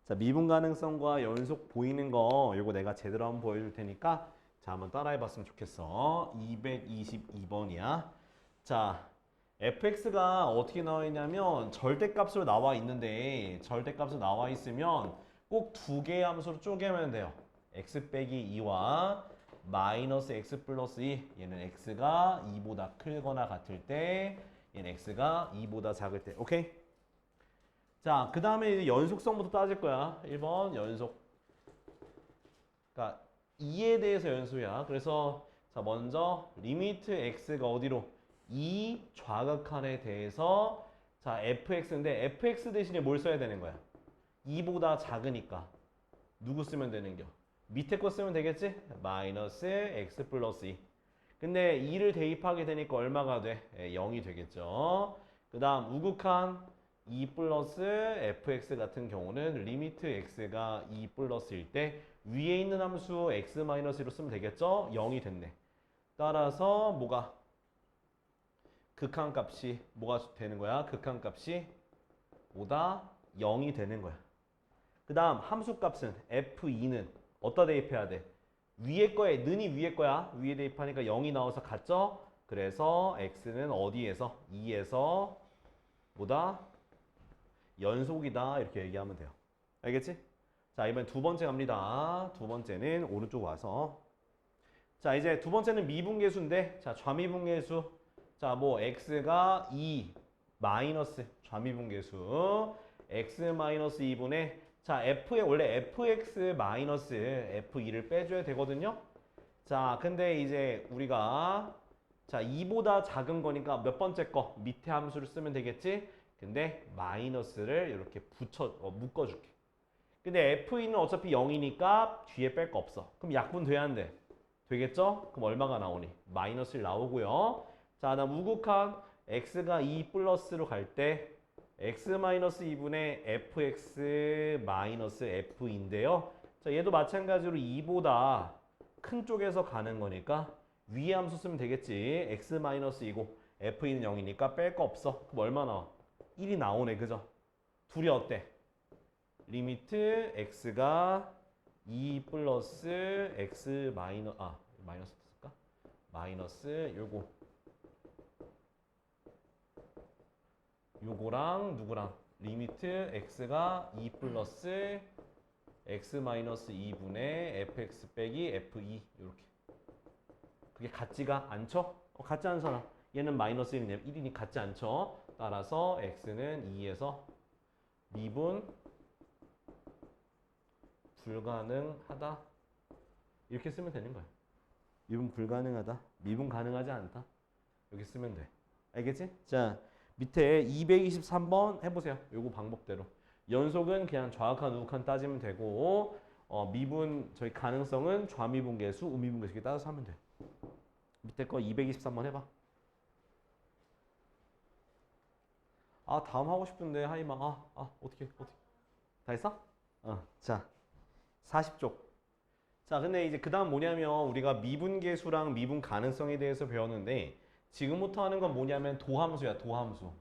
자, 미분 가능성과 연속 보이는 거 이거 내가 제대로 한번 보여줄 테니까 자, 한번 따라해봤으면 좋겠어. 222번이야. 자, fx가 어떻게 나와 있냐면 절대값으로 나와 있는데 절대값으로 나와 있으면 꼭 두 개의 함수로 쪼개면 돼요. x 빼기 2와 마이너스 x 플러스 2. 얘는 x가 2보다 크거나 같을 때 얘는 x가 2보다 작을 때. 오케이? 자, 그 다음에 이제 연속성부터 따질 거야. 1번 연속. 그러니까 2에 대해서 연수야. 그래서 자, 먼저 리미트 x가 어디로? 2 좌극한에 대해서 자, fx인데 fx 대신에 뭘 써야 되는 거야? 2보다 작으니까 누구 쓰면 되는겨? 밑에 거 쓰면 되겠지? 마이너스 x 플러스 2. 근데 2를 대입하게 되니까 얼마가 돼? 0이 되겠죠. 그 다음 우극한 2 플러스 fx 같은 경우는 리미트 x가 2 플러스일 때 위에 있는 함수 x 마이너스로 쓰면 되겠죠? 0이 됐네. 따라서 뭐가? 극한값이 뭐가 되는 거야? 극한값이 보다 0이 되는 거야. 그 다음 함수값은 f2는 어디다 대입해야 돼? 위에 거에 는이 위에 거야. 위에 대입하니까 0이 나와서 같죠? 그래서 x는 어디에서? 2에서 보다 연속이다 이렇게 얘기하면 돼요. 알겠지? 자, 이번엔 두 번째 갑니다. 두 번째는 오른쪽 와서 자, 이제 두 번째는 미분계수인데 자, 좌미분계수 자, 뭐 x가 2 마이너스 좌미분계수 x 마이너스 2분의 자, f에 원래 fx 마이너스 f2를 빼줘야 되거든요. 자, 근데 이제 우리가 자, 2보다 작은 거니까 몇 번째 거 밑에 함수를 쓰면 되겠지? 근데 마이너스를 이렇게 묶어줄게. 근데 f는 어차피 0이니까 뒤에 뺄 거 없어. 그럼 약분 돼야 안 돼? 되겠죠? 그럼 얼마가 나오니? 마이너스 1 나오고요. 자, 다음 우극한 x가 2 플러스로 갈 때 x 마이너스 2분의 fx 마이너스 f인데요. 자, 얘도 마찬가지로 2보다 큰 쪽에서 가는 거니까 위에 함수 쓰면 되겠지. x 마이너스 2고 f는 0이니까 뺄 거 없어. 그럼 얼마 나와? 1이 나오네, 그죠? 둘이 어때? 리미트 x가 2 플러스 x 마이너스 쓸까? 마이너스 요거랑 누구랑? 리미트 x가 2 플러스 x 마이너스 2분의 fx 빼기 f2 이렇게. 그게 같지가 않죠? 같지 않잖아. 얘는 마이너스 1이니 같지 않죠? 따라서 x는 2에서 미분 불가능하다. 이렇게 쓰면 되는 거야. 미분 불가능하다. 미분 가능하지 않다. 이렇게 쓰면 돼. 알겠지? 자, 밑에 223번 해보세요. 요거 방법대로. 연속은 그냥 좌극한, 우극한 따지면 되고 미분, 저희 가능성은 좌미분계수, 우미분계수 이렇게 따져서 하면 돼. 밑에 거 223번 해봐. 아, 다음 하고 싶은데 하이마. 어떻게 다 했어? 자, 40쪽. 자, 근데 이제 그 다음 뭐냐면 우리가 미분계수랑 미분 가능성에 대해서 배웠는데 지금부터 하는 건 뭐냐면 도함수야, 도함수.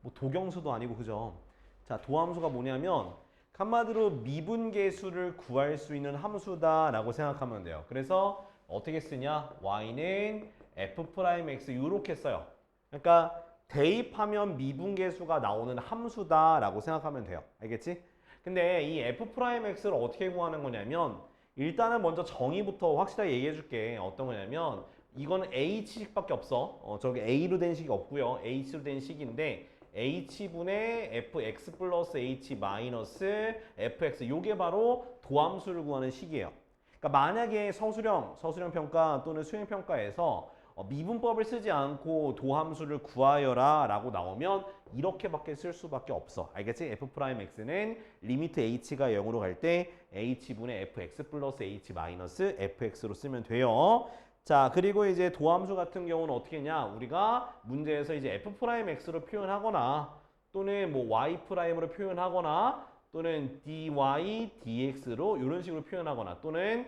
뭐 도경수도 아니고, 그죠? 자, 도함수가 뭐냐면 한마디로 미분계수를 구할 수 있는 함수다라고 생각하면 돼요. 그래서 어떻게 쓰냐? y는 f'x 이렇게 써요. 그러니까 대입하면 미분계수가 나오는 함수다라고 생각하면 돼요. 알겠지? 근데 이 f'x를 어떻게 구하는 거냐면 일단은 먼저 정의부터 확실하게 얘기해 줄게. 어떤 거냐면 이거는 h식밖에 없어. 저기 a로 된 식이 없고요. h로 된 식인데 h분의 fx 플러스 h 마이너스 fx 요게 바로 도함수를 구하는 식이에요. 그러니까 만약에 서술형 평가 또는 수행 평가에서 미분법을 쓰지 않고 도함수를 구하여라 라고 나오면 이렇게밖에 쓸 수밖에 없어. 알겠지? f'x는 리미트 h가 0으로 갈 때 h분의 fx 플러스 h 마이너스 fx로 쓰면 돼요. 자, 그리고 이제 도함수 같은 경우는 어떻게 했냐? 우리가 문제에서 이제 f'x로 표현하거나 또는 뭐 y'으로 표현하거나 또는 dy, dx로 이런 식으로 표현하거나 또는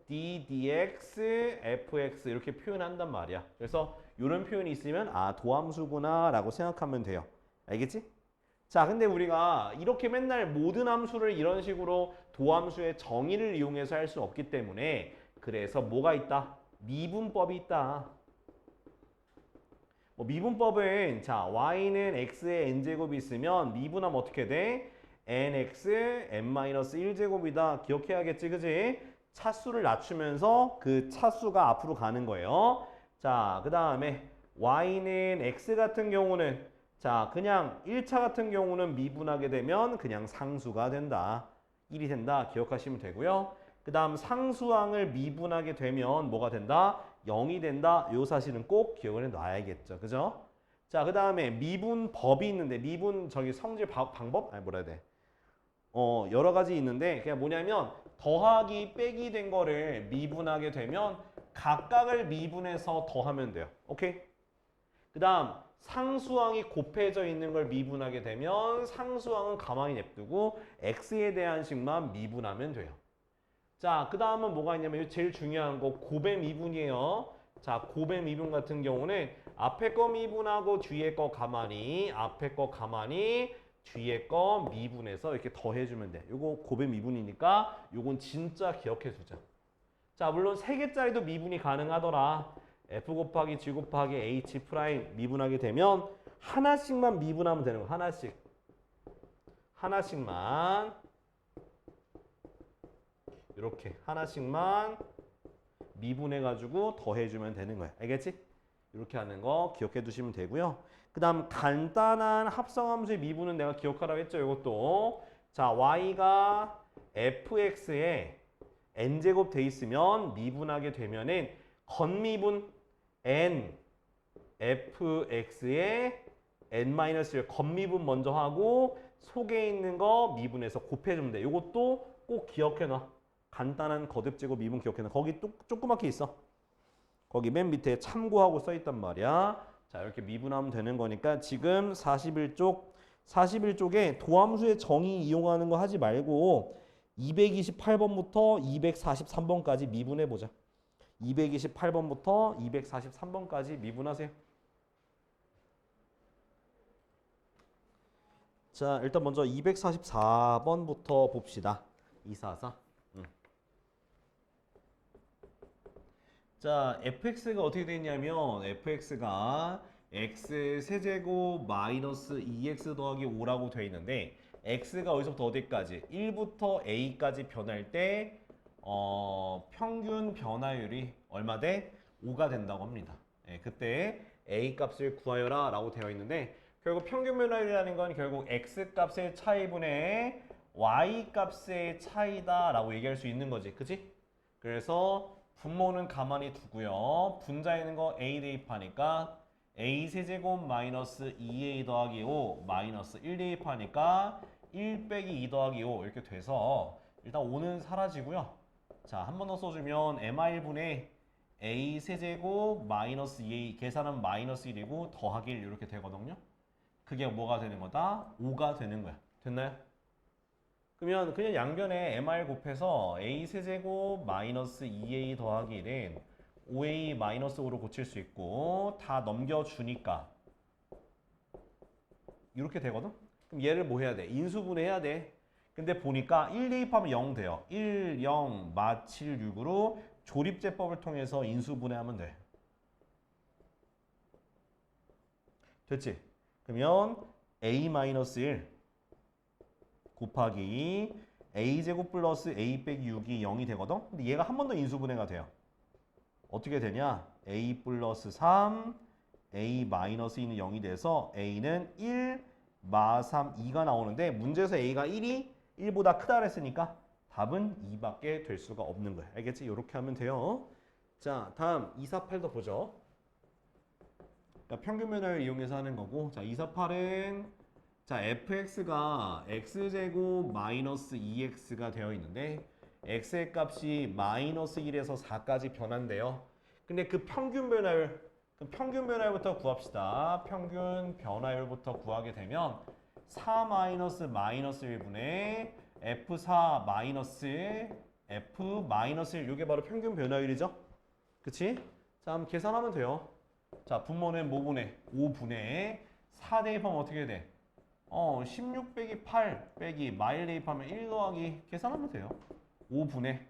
d, dx, fx 이렇게 표현한단 말이야. 그래서 이런 표현이 있으면 아, 도함수구나 라고 생각하면 돼요. 알겠지? 자, 근데 우리가 이렇게 맨날 모든 함수를 이런 식으로 도함수의 정의를 이용해서 할 수 없기 때문에 그래서 뭐가 있다? 미분법이 있다. 뭐 미분법은 자 y는 x의 n제곱이 있으면 미분하면 어떻게 돼? nx n-1제곱이다. 기억해야겠지, 그지? 차수를 낮추면서 그 차수가 앞으로 가는 거예요. 자, 그 다음에 y는 x 같은 경우는 자 그냥 1차 같은 경우는 미분하게 되면 그냥 상수가 된다. 1이 된다. 기억하시면 되고요. 그 다음 상수항을 미분하게 되면 뭐가 된다? 0이 된다. 이 사실은 꼭 기억을 해놔야겠죠. 그죠? 자, 그 다음에 미분법이 있는데 미분 저기 성질 방법? 아니 뭐라 해야 돼? 여러 가지 있는데 그냥 뭐냐면 더하기 빼기 된 거를 미분하게 되면 각각을 미분해서 더하면 돼요. 오케이? 그 다음 상수항이 곱해져 있는 걸 미분하게 되면 상수항은 가만히 냅두고 x에 대한 식만 미분하면 돼요. 자, 그 다음은 뭐가 있냐면 제일 중요한 거 곱의 미분이에요. 자, 곱의 미분 같은 경우는 앞에 거 미분하고 뒤에 거 가만히 앞에 거 가만히 뒤에 거 미분해서 이렇게 더해주면 돼. 요거 곱의 미분이니까 요건 진짜 기억해두자. 자, 물론 3개짜리도 미분이 가능하더라. f 곱하기 g 곱하기 h 프라임 미분하게 되면 하나씩만 미분하면 되는 거. 하나씩만 이렇게 하나씩만 미분해가지고 더해주면 되는 거야. 알겠지? 이렇게 하는 거 기억해 두시면 되고요. 그 다음 간단한 합성함수의 미분은 내가 기억하라고 했죠. 이것도 자 y가 fx에 n제곱 돼 있으면 미분하게 되면은 겉미분 n fx에 n-1 겉미분 먼저 하고 속에 있는 거 미분해서 곱해주면 돼. 이것도 꼭 기억해놔. 간단한 거듭제곱 미분 기억해놔. 거기 조그맣게 있어. 거기 맨 밑에 참고하고 써있단 말이야. 자, 이렇게 미분하면 되는 거니까 지금 41쪽에 도함수의 정의 이용하는 거 하지 말고 228번부터 243번까지 미분해보자. 228번부터 243번까지 미분하세요. 자, 일단 먼저 244번부터 봅시다. 244. 자, fx가 어떻게 되냐면 fx가 x 세제곱 마이너스 2x 더하기 5라고 되어 있는데 x가 어디서부터 어디까지? 1부터 a까지 변할 때 평균 변화율이 얼마 돼? 5가 된다고 합니다. 예, 그때 a 값을 구하여라 라고 되어 있는데 결국 평균 변화율이라는 건 결국 x 값의 차이분의 y 값의 차이다 라고 얘기할 수 있는 거지. 그치? 그래서 분모는 가만히 두고요. 분자에 거 a 대입하니까 a 세제곱 마이너스 2a 더하기 5 마이너스 1 대입하니까 1 빼기 2 더하기 5 이렇게 돼서 일단 5는 사라지고요. 자, 한 번 더 써주면 m1분의 a 세제곱 마이너스 2a 계산은 마이너스 1이고 더하기 1 이렇게 되거든요. 그게 뭐가 되는 거다? 5가 되는 거야. 됐나요? 그러면 그냥 양변에 mr 곱해서 a 세제곱 마이너스 2a 더하기 1은 5a 마이너스 5로 고칠 수 있고 다 넘겨주니까 이렇게 되거든? 그럼 얘를 뭐 해야 돼? 인수분해해야 돼. 근데 보니까 1 대입하면 0 돼요. 1, 0, 마 7, 6으로 조립제법을 통해서 인수분해하면 돼. 됐지? 그러면 a-1 곱하기 a제곱 플러스 a 빼기 6이 0이 되거든? 근데 얘가 한 번 더 인수분해가 돼요. 어떻게 되냐? a 플러스 3, a 마이너스 2는 0이 돼서 a는 1, 마 3, 2가 나오는데 문제에서 a가 1보다 크다 그랬으니까 답은 2밖에 될 수가 없는 거야. 알겠지? 이렇게 하면 돼요. 자, 다음 248도 보죠. 그러니까 평균 변화를 이용해서 하는 거고. 자, 248은 자, fx가 x제곱 마이너스 2x가 되어 있는데 x의 값이 마이너스 1에서 4까지 변한대요. 근데 그 평균 변화율부터 구합시다. 평균 변화율부터 구하게 되면 4 마이너스 1분의 f4 마이너스 f 마이너스 1 이게 바로 평균 변화율이죠. 그치? 자, 그럼 계산하면 돼요. 자, 분모는 뭐분의 5분의 4 대입하면 어떻게 돼? 16 빼기 8 빼기 마일 대입하면 1 더하기 계산하면 돼요. 5분의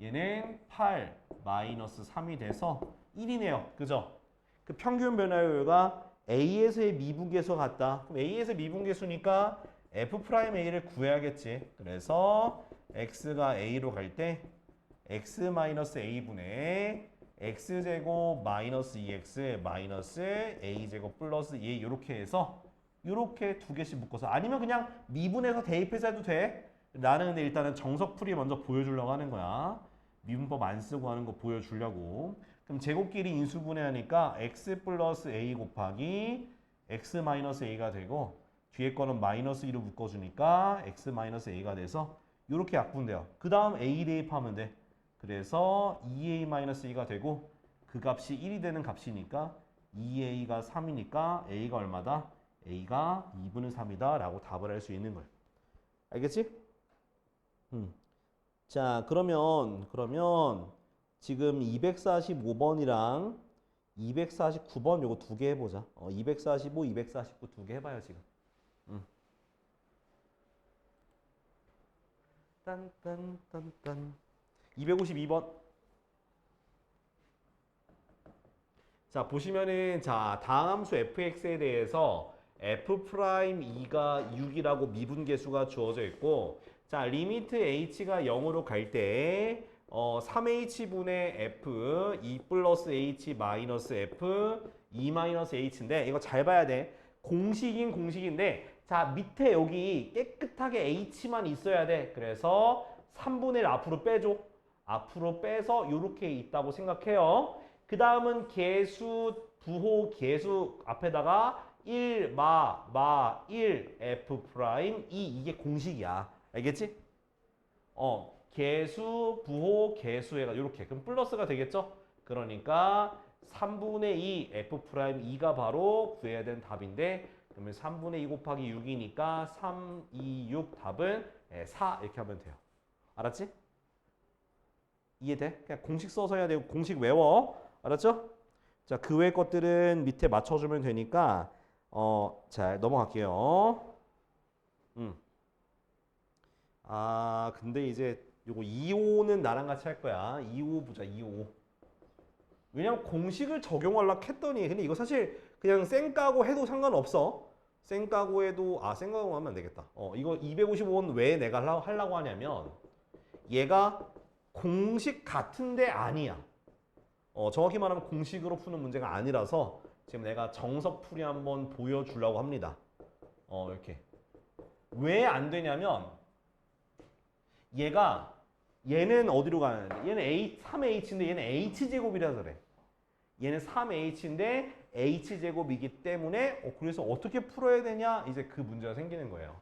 얘는 8 마이너스 3이 돼서 1이네요. 그죠? 그 평균 변화율과 A에서의 미분계수 같다. 그럼 A에서 미분계수니까 F'A를 구해야겠지. 그래서 X가 A로 갈 때 X 마이너스 A분의 X제곱 마이너스 2X 마이너스 A제곱 플러스 2 이렇게 해서 이렇게 두 개씩 묶어서 아니면 그냥 미분해서 대입해서 해도 돼. 나는 근데 일단은 정석풀이 먼저 보여주려고 하는 거야. 미분법 안 쓰고 하는 거 보여주려고. 그럼 제곱끼리 인수분해하니까 x 플러스 a 곱하기 x 마이너스 a가 되고 뒤에 거는 마이너스 2로 묶어주니까 x 마이너스 a가 돼서 이렇게 약분돼요. 그 다음 a 대입하면 돼. 그래서 2a 마이너스 2가 되고 그 값이 1이 되는 값이니까 2a가 3이니까 a가 얼마다? a가 2분의 3이다 라고 답을 할 수 있는 거예요. 알겠지? 자, 그러면 지금 245번이랑 249번 요거 두 개 해보자. 245, 249 두 개 해봐요 지금. 딴딴딴딴 252번. 자, 보시면은 자 다함수 fx에 대해서 f'2가 6이라고 미분계수가 주어져 있고 자 리미트 h가 0으로 갈 때 3h분의 f 2 플러스 h 마이너스 f 2 마이너스 h인데 이거 잘 봐야 돼. 공식인데 자 밑에 여기 깨끗하게 h만 있어야 돼. 그래서 3분의 1 앞으로 빼줘. 앞으로 빼서 이렇게 있다고 생각해요. 그 다음은 계수 부호 계수 앞에다가 1 마 1 f 프라임 2 이게 공식이야. 알겠지? 계수, 부호, 계수해가 이렇게 그럼 플러스가 되겠죠? 그러니까 3분의 2 F'2가 바로 구해야 되는 답인데 그러면 3분의 2 곱하기 6이니까 3, 2, 6 답은 4 이렇게 하면 돼요. 알았지? 이해돼? 그냥 공식 써서 해야 되고 공식 외워. 알았죠? 자, 그 외 것들은 밑에 맞춰주면 되니까 잘 넘어갈게요. 근데 이제 요거 2호는 나랑 같이 할 거야. 2호 보자, 2호. 왜냐면 공식을 적용하려고 했더니, 근데 이거 사실 그냥 쌩까고 해도 상관없어. 쌩까고 해도, 쌩까고 하면 안 되겠다. 이거 255원 왜 내가 하려고 하냐면, 얘가 공식 같은데 아니야. 정확히 말하면 공식으로 푸는 문제가 아니라서, 지금 내가 정석풀이 한번 보여주려고 합니다. 이렇게. 왜 안 되냐면, 얘는 어디로 가는데? 얘는 3h인데 얘는 h제곱이라서 그래. 얘는 3h인데 h제곱이기 때문에 그래서 어떻게 풀어야 되냐? 이제 그 문제가 생기는 거예요.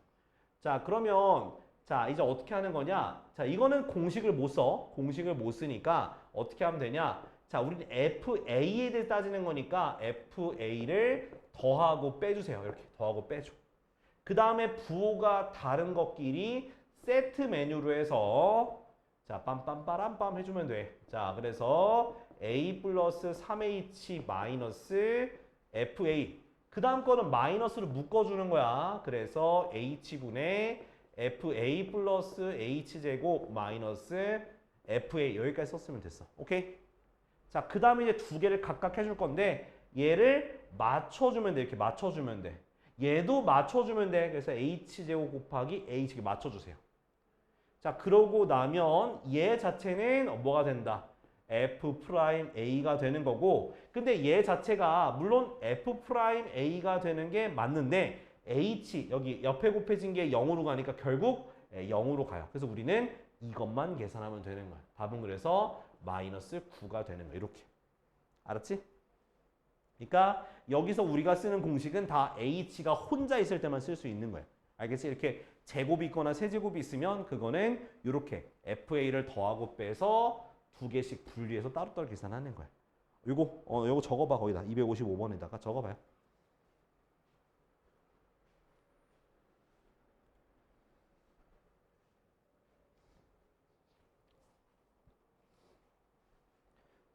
자, 그러면 자, 이제 어떻게 하는 거냐? 자, 이거는 공식을 못 써. 공식을 못 쓰니까 어떻게 하면 되냐? 자, 우리는 FA에 대해 따지는 거니까 FA를 더하고 빼주세요. 이렇게 더하고 빼줘. 그 다음에 부호가 다른 것끼리 세트 메뉴로 해서 자 빰빰빠람빰 해주면 돼. 자 그래서 a 플러스 3h 마이너스 fa 그 다음 거는 마이너스로 묶어주는 거야. 그래서 h분의 fa 플러스 h제곱 마이너스 fa 여기까지 썼으면 됐어. 오케이? 자 그 다음에 이제 두 개를 각각 해줄 건데 얘를 맞춰주면 돼. 이렇게 맞춰주면 돼. 얘도 맞춰주면 돼. 그래서 h제곱 곱하기 h 맞춰주세요. 자, 그러고 나면 얘 자체는 뭐가 된다? F'A가 되는 거고 근데 얘 자체가 물론 F'A가 되는 게 맞는데 H 여기 옆에 곱해진 게 0으로 가니까 결국 0으로 가요. 그래서 우리는 이것만 계산하면 되는 거야. 답은 그래서 마이너스 9가 되는 거야. 이렇게. 알았지? 그러니까 여기서 우리가 쓰는 공식은 다 h가 혼자 있을 때만 쓸 수 있는 거예요. 알겠지? 이렇게 제곱이 있거나 세제곱이 있으면 그거는 이렇게 fa를 더하고 빼서 두 개씩 분리해서 따로따로 계산하는 거야. 요거 적어봐. 거기다 255번에다가 적어봐요.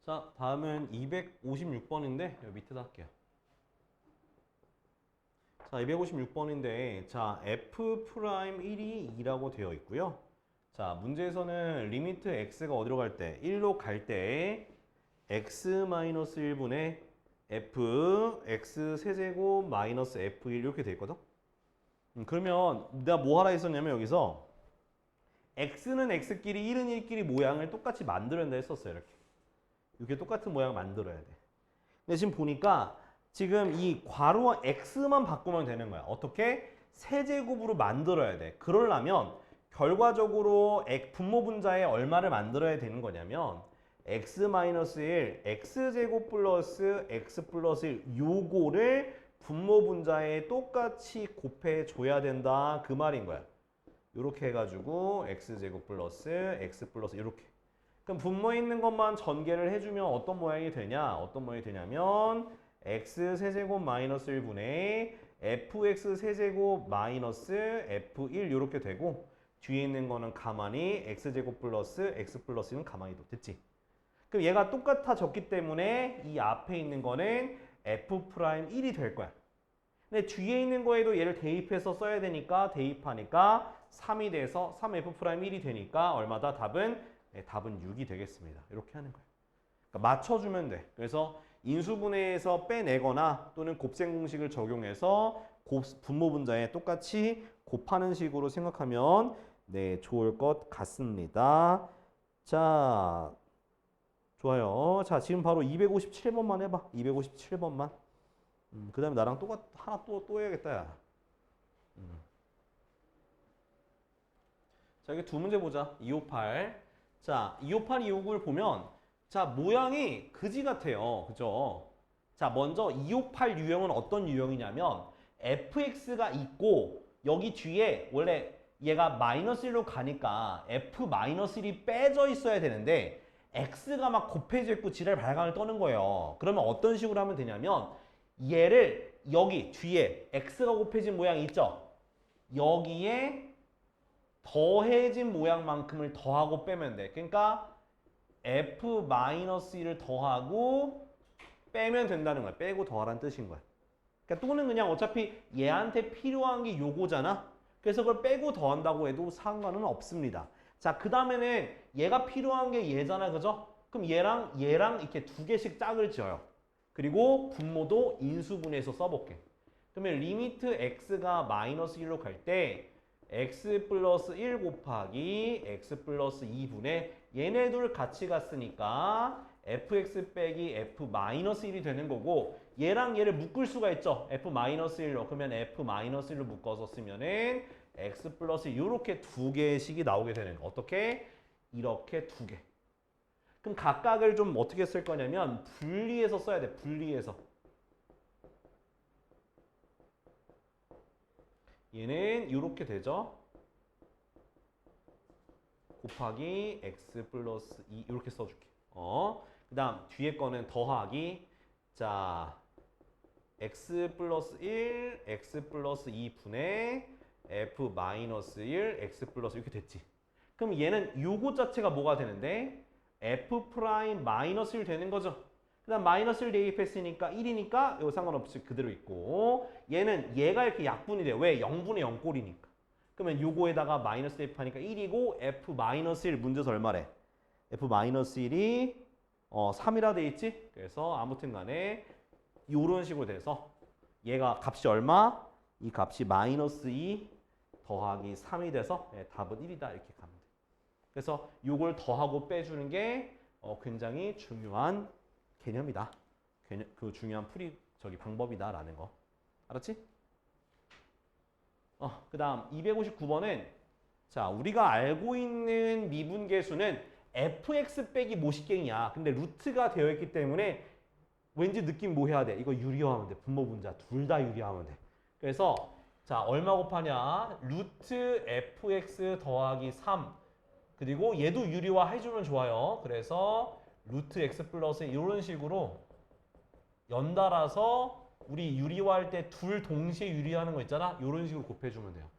자, 다음은 256번인데 여기 밑에다 할게요. 자, 256번인데 자, f'1이 2라고 되어 있고요. 자, 문제에서는 리미트 x가 어디로 갈 때? 1로 갈 때 x-1분의 f x 세제곱 마이너스 f1 이렇게 돼 있거든? 그러면 내가 뭐 하라 했었냐면 여기서 x는 x끼리 1은 1끼리 모양을 똑같이 만들어야 된다 했었어요. 이렇게 똑같은 모양 만들어야 돼. 근데 지금 보니까 지금 이 괄호 x만 바꾸면 되는 거야. 어떻게? 세제곱으로 만들어야 돼. 그러려면 결과적으로 분모 분자에 얼마를 만들어야 되는 거냐면 x-1, x제곱 플러스 x 플러스 1 요거를 분모 분자에 똑같이 곱해줘야 된다. 그 말인 거야. 이렇게 해가지고 x제곱 플러스 x 플러스 이렇게. 그럼 분모에 있는 것만 전개를 해주면 어떤 모양이 되냐? 어떤 모양이 되냐면 x 세제곱 마이너스 1분의 fx 세제곱 마이너스 f1 이렇게 되고 뒤에 있는 거는 가만히 x제곱 플러스 x 플러스 1은 가만히 둬. 됐지? 그럼 얘가 똑같아졌기 때문에 이 앞에 있는 거는 f'1이 될 거야. 근데 뒤에 있는 거에도 얘를 대입해서 써야 되니까 대입하니까 3이 돼서 3f'1이 되니까 얼마다? 답은 6이 되겠습니다. 이렇게 하는 거예요. 그러니까 맞춰주면 돼. 그래서 인수분해에서 빼내거나 또는 곱셈 공식을 적용해서 분모 분자에 똑같이 곱하는 식으로 생각하면 네, 좋을 것 같습니다. 자, 좋아요. 자, 지금 바로 257번만 해봐. 257번만. 그 다음에 나랑 하나 또 해야겠다, 야. 자, 여기 두 문제 보자. 258. 자, 258, 259를 보면 자, 모양이 그지 같아요. 그죠? 자, 먼저 258 유형은 어떤 유형이냐면 fx가 있고 여기 뒤에 원래 얘가 마이너스 1로 가니까 f-1이 빼져 있어야 되는데 x가 막 곱해져 있고 지랄 발광을 떠는 거예요. 그러면 어떤 식으로 하면 되냐면 얘를 여기 뒤에 x가 곱해진 모양이 있죠? 여기에 더해진 모양만큼을 더하고 빼면 돼. 그러니까 f-1을 더하고 빼면 된다는 거야. 빼고 더하라는 뜻인 거야. 그러니까 또는 그냥 어차피 얘한테 필요한 게 요거잖아. 그래서 그걸 빼고 더한다고 해도 상관은 없습니다. 자, 그 다음에는 얘가 필요한 게 얘잖아. 그죠? 그럼 얘랑 이렇게 두 개씩 짝을 지어요. 그리고 분모도 인수분해해서 써볼게. 그러면 리미트 x가 마이너스 1로 갈 때 x 플러스 1 곱하기 x 플러스 2분의 얘네 둘 같이 갔으니까 fx 빼기 f-1이 되는 거고 얘랑 얘를 묶을 수가 있죠. f-1로. 그러면 f-1로 묶어서 쓰면은 x 플러스 이렇게 두 개씩이 나오게 되는 거. 어떻게? 이렇게 두 개. 그럼 각각을 좀 어떻게 쓸 거냐면 분리해서 써야 돼. 분리해서. 얘는 이렇게 되죠. 곱하기 x 플러스 2 이렇게 써줄게. 그 다음 뒤에 거는 더하기 자 x 플러스 1, x 플러스 2분의 f 마이너스 1, x 플러스 이렇게 됐지. 그럼 얘는 요거 자체가 뭐가 되는데 f 프라임 마이너스 1 되는 거죠. 그 다음 마이너스 1 대입했으니까 1이니까 이거 상관없이 그대로 있고 얘는 얘가 이렇게 약분이 돼. 왜? 0분의 0꼴이니까. 그러면 요거에다가 마이너스 대입하니까 1이고 f 마이너스 1 문제에서 얼마래? f 마이너스 1이 3이라 돼 있지? 그래서 아무튼 간에 요런 식으로 돼서 얘가 값이 얼마? 이 값이 마이너스 2 더하기 3이 돼서 답은 1이다 이렇게 가면 돼. 그래서 요걸 더하고 빼주는 게 굉장히 중요한 개념이다. 그 중요한 방법이다라는 거. 알았지? 그 다음 259번은 자 우리가 알고 있는 미분계수는 fx 빼기 모식갱이야. 근데 루트가 되어 있기 때문에 왠지 느낌 뭐 해야 돼? 이거 유리화하면 돼. 분모 분자 둘 다 유리화하면 돼. 그래서 자 얼마 곱하냐? 루트 fx 더하기 3 그리고 얘도 유리화 해주면 좋아요. 그래서 루트 x 플러스 이런 식으로 연달아서 우리 유리화할 때 둘 동시에 유리하는 거 있잖아. 이런 식으로 곱해주면 돼요.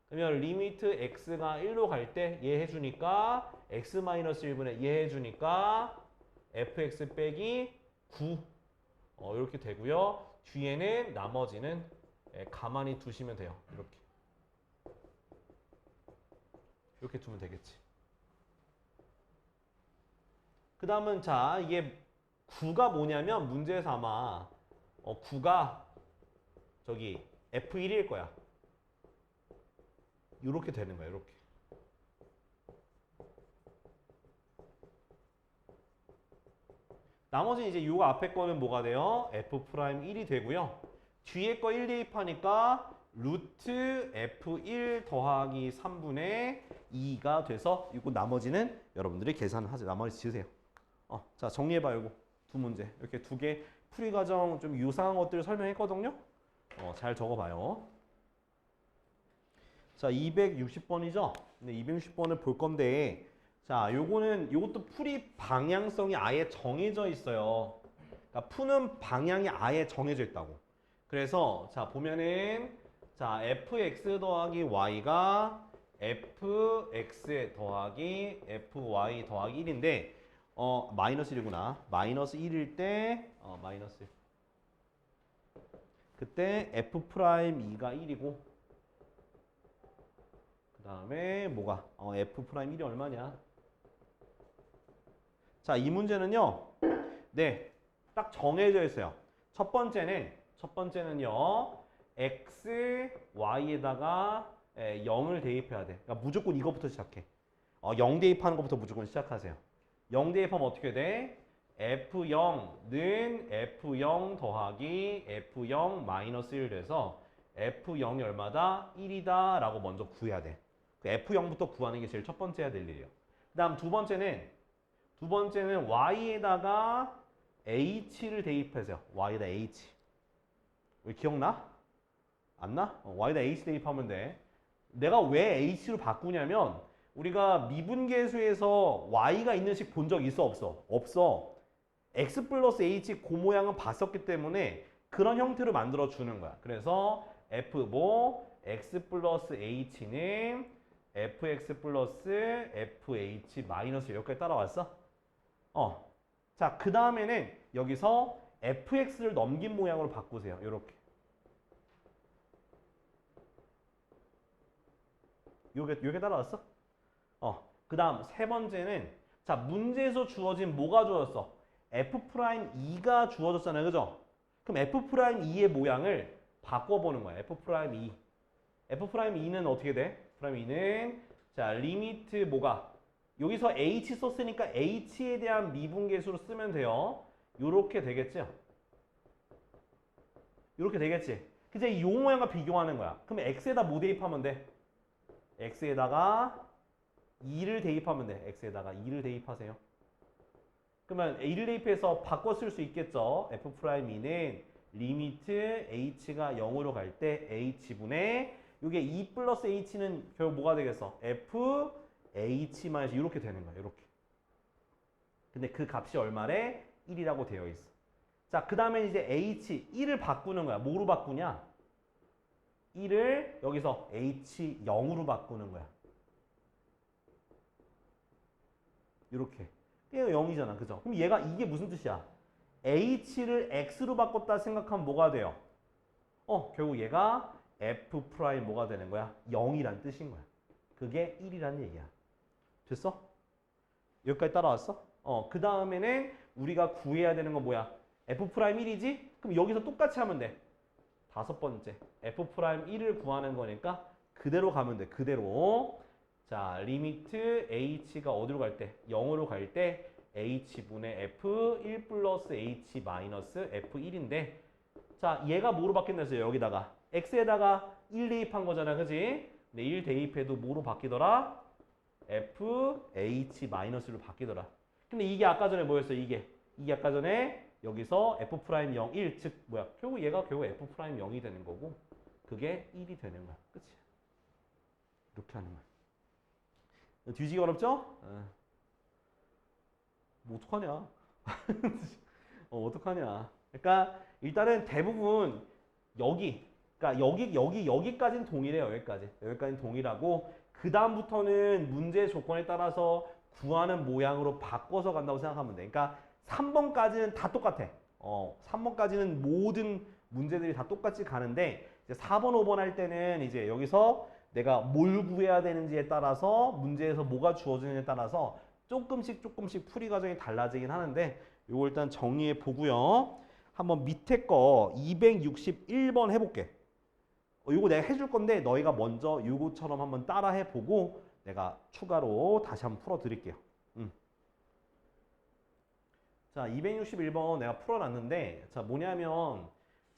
그러면 리미트 x가 1로 갈 때 얘 해주니까 x-1분의 얘 해주니까 fx 빼기 9 이렇게 되고요. 뒤에는 나머지는 가만히 두시면 돼요. 이렇게 두면 되겠지. 그 다음은 자 이게 9가 뭐냐면 문제에서 아마 9가 저기 F1일 거야. 이렇게 되는 거야. 이렇게. 나머지 이제 요 앞에 거는 뭐가 돼요? F'1이 되고요. 뒤에 거 1 대입하니까 루트 F1 더하기 3분의 2가 돼서 이거 나머지는 여러분들이 계산하세요. 나머지 지으세요. 자 정리해봐 요거 두 문제 이렇게 두 개 풀이 과정 좀 유사한 것들 설명했거든요. 잘 적어봐요. 자 260번이죠. 네, 260번을 볼 건데 자 요것도 풀이 방향성이 아예 정해져 있어요. 그러니까 푸는 방향이 아예 정해져 있다고. 그래서 자 보면은 자 fx 더하기 y가 fx 더하기 fy 더하기 1인데 마이너스 1이구나. 마이너스 1일 때 마이너스 1. 그때 f'2가 1이고 그 다음에 뭐가 f'1이 얼마냐. 자 이 문제는요. 네, 딱 정해져 있어요. 첫 번째는요. x, y에다가 0을 대입해야 돼. 그러니까 무조건 이거부터 시작해. 0 대입하는 것부터 무조건 시작하세요. 0 대입하면 어떻게 돼? F0는 F0 더하기 F0 마이너스 1 돼서 F0이 얼마다? 1이다 라고 먼저 구해야 돼. 그 F0부터 구하는 게 제일 첫 번째 해야 될 일이에요. 그 다음 두 번째는 Y에다가 H를 대입하세요. Y에다 H. 왜 기억나? 안 나? Y에다 H 대입하면 돼. 내가 왜 H로 바꾸냐면 우리가 미분계수에서 Y가 있는 식 본 적 있어 없어? 없어. X 플러스 H 그 모양은 봤었기 때문에 그런 형태로 만들어 주는 거야. 그래서 X 플러스 H는 fx 플러스 fh 마이너스 여기까지 따라왔어? 자, 그 다음에는 여기서 fx를 넘긴 모양으로 바꾸세요. 요렇게. 요게 따라왔어? 그 다음 세 번째는 자, 문제에서 주어진 뭐가 주어졌어? f'2가 주어졌잖아요. 그죠? 그럼 f'2의 모양을 바꿔보는 거야. f'2. f'2는 어떻게 돼? f'2는 자, 리미트 뭐가? 여기서 h 썼으니까 h에 대한 미분계수로 쓰면 돼요. 요렇게 되겠죠? 요렇게 되겠지? 그치? 이 모양과 비교하는 거야. 그럼 x에다 뭐 대입하면 돼? x에다가 2를 대입하면 돼. x에다가 2를 대입하세요. 그러면 2를 대입해서 바꿔 쓸 수 있겠죠? f'2는 리미트 h가 0으로 갈 때 h분의 이게 2 플러스 h는 결국 뭐가 되겠어? f h-, 이렇게 되는 거야. 이렇게. 근데 그 값이 얼마래? 1이라고 되어 있어. 자, 그 다음에 이제 h, 1을 바꾸는 거야. 뭐로 바꾸냐? 1을 여기서 h0으로 바꾸는 거야. 이렇게. 얘가 0이잖아. 그죠? 그럼 얘가 이게 무슨 뜻이야? h를 x로 바꿨다 생각하면 뭐가 돼요? 결국 얘가 f' 뭐가 되는 거야? 0이란 뜻인 거야. 그게 1이란 얘기야. 됐어? 여기까지 따라왔어? 그 다음에는 우리가 구해야 되는 건 뭐야? f'1이지? 그럼 여기서 똑같이 하면 돼. 다섯 번째. f'1을 구하는 거니까 그대로 가면 돼. 그대로. 자, 리미트 h가 어디로 갈 때? 0으로 갈 때 h분의 f 1 플러스 h 마이너스 f1인데 자, 얘가 뭐로 바뀐댔어요? 여기다가 x에다가 1 대입한 거잖아. 그지? 근데 1 대입해도 뭐로 바뀌더라? fh 마이너스로 바뀌더라. 근데 이게 아까 전에 뭐였어? 이게 아까 전에 여기서 f 프라임 0, 1, 즉 뭐야? 얘가 결국 f 프라임 0이 되는 거고 그게 1이 되는 거야. 그치? 이렇게 하는 거야. 뒤지기 어렵죠? 뭐 어떡하냐? 어떡하냐? 그러니까 일단은 대부분 그러니까 여기까지는 동일해요. 여기까지는 동일하고 그 다음부터는 문제 조건에 따라서 구하는 모양으로 바꿔서 간다고 생각하면 돼. 그러니까 3번까지는 다 똑같아. 3번까지는 모든 문제들이 다 똑같이 가는데 이제 4번, 5번 할 때는 이제 여기서 내가 뭘 구해야 되는지에 따라서 문제에서 뭐가 주어지느냐에 따라서 조금씩 풀이 과정이 달라지긴 하는데 요거 일단 정리해 보고요. 한번 밑에 거 261번 해볼게. 요거 내가 해줄 건데 너희가 먼저 요거처럼 한번 따라 해보고 내가 추가로 다시 한번 풀어드릴게요. 자, 261번 내가 풀어놨는데 자 뭐냐면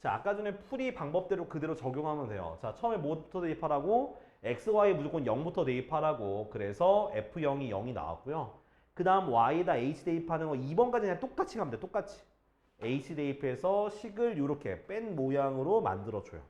자 아까 전에 풀이 방법대로 그대로 적용하면 돼요. 자 처음에 뭐부터 대입하라고? x, y 무조건 0부터 대입하라고. 그래서 f0이 0이 나왔고요. 그 다음 y에다 h 대입하는 거 2번까지 그냥 똑같이 가면 돼. 똑같이. h 대입해서 식을 이렇게 뺀 모양으로 만들어줘요.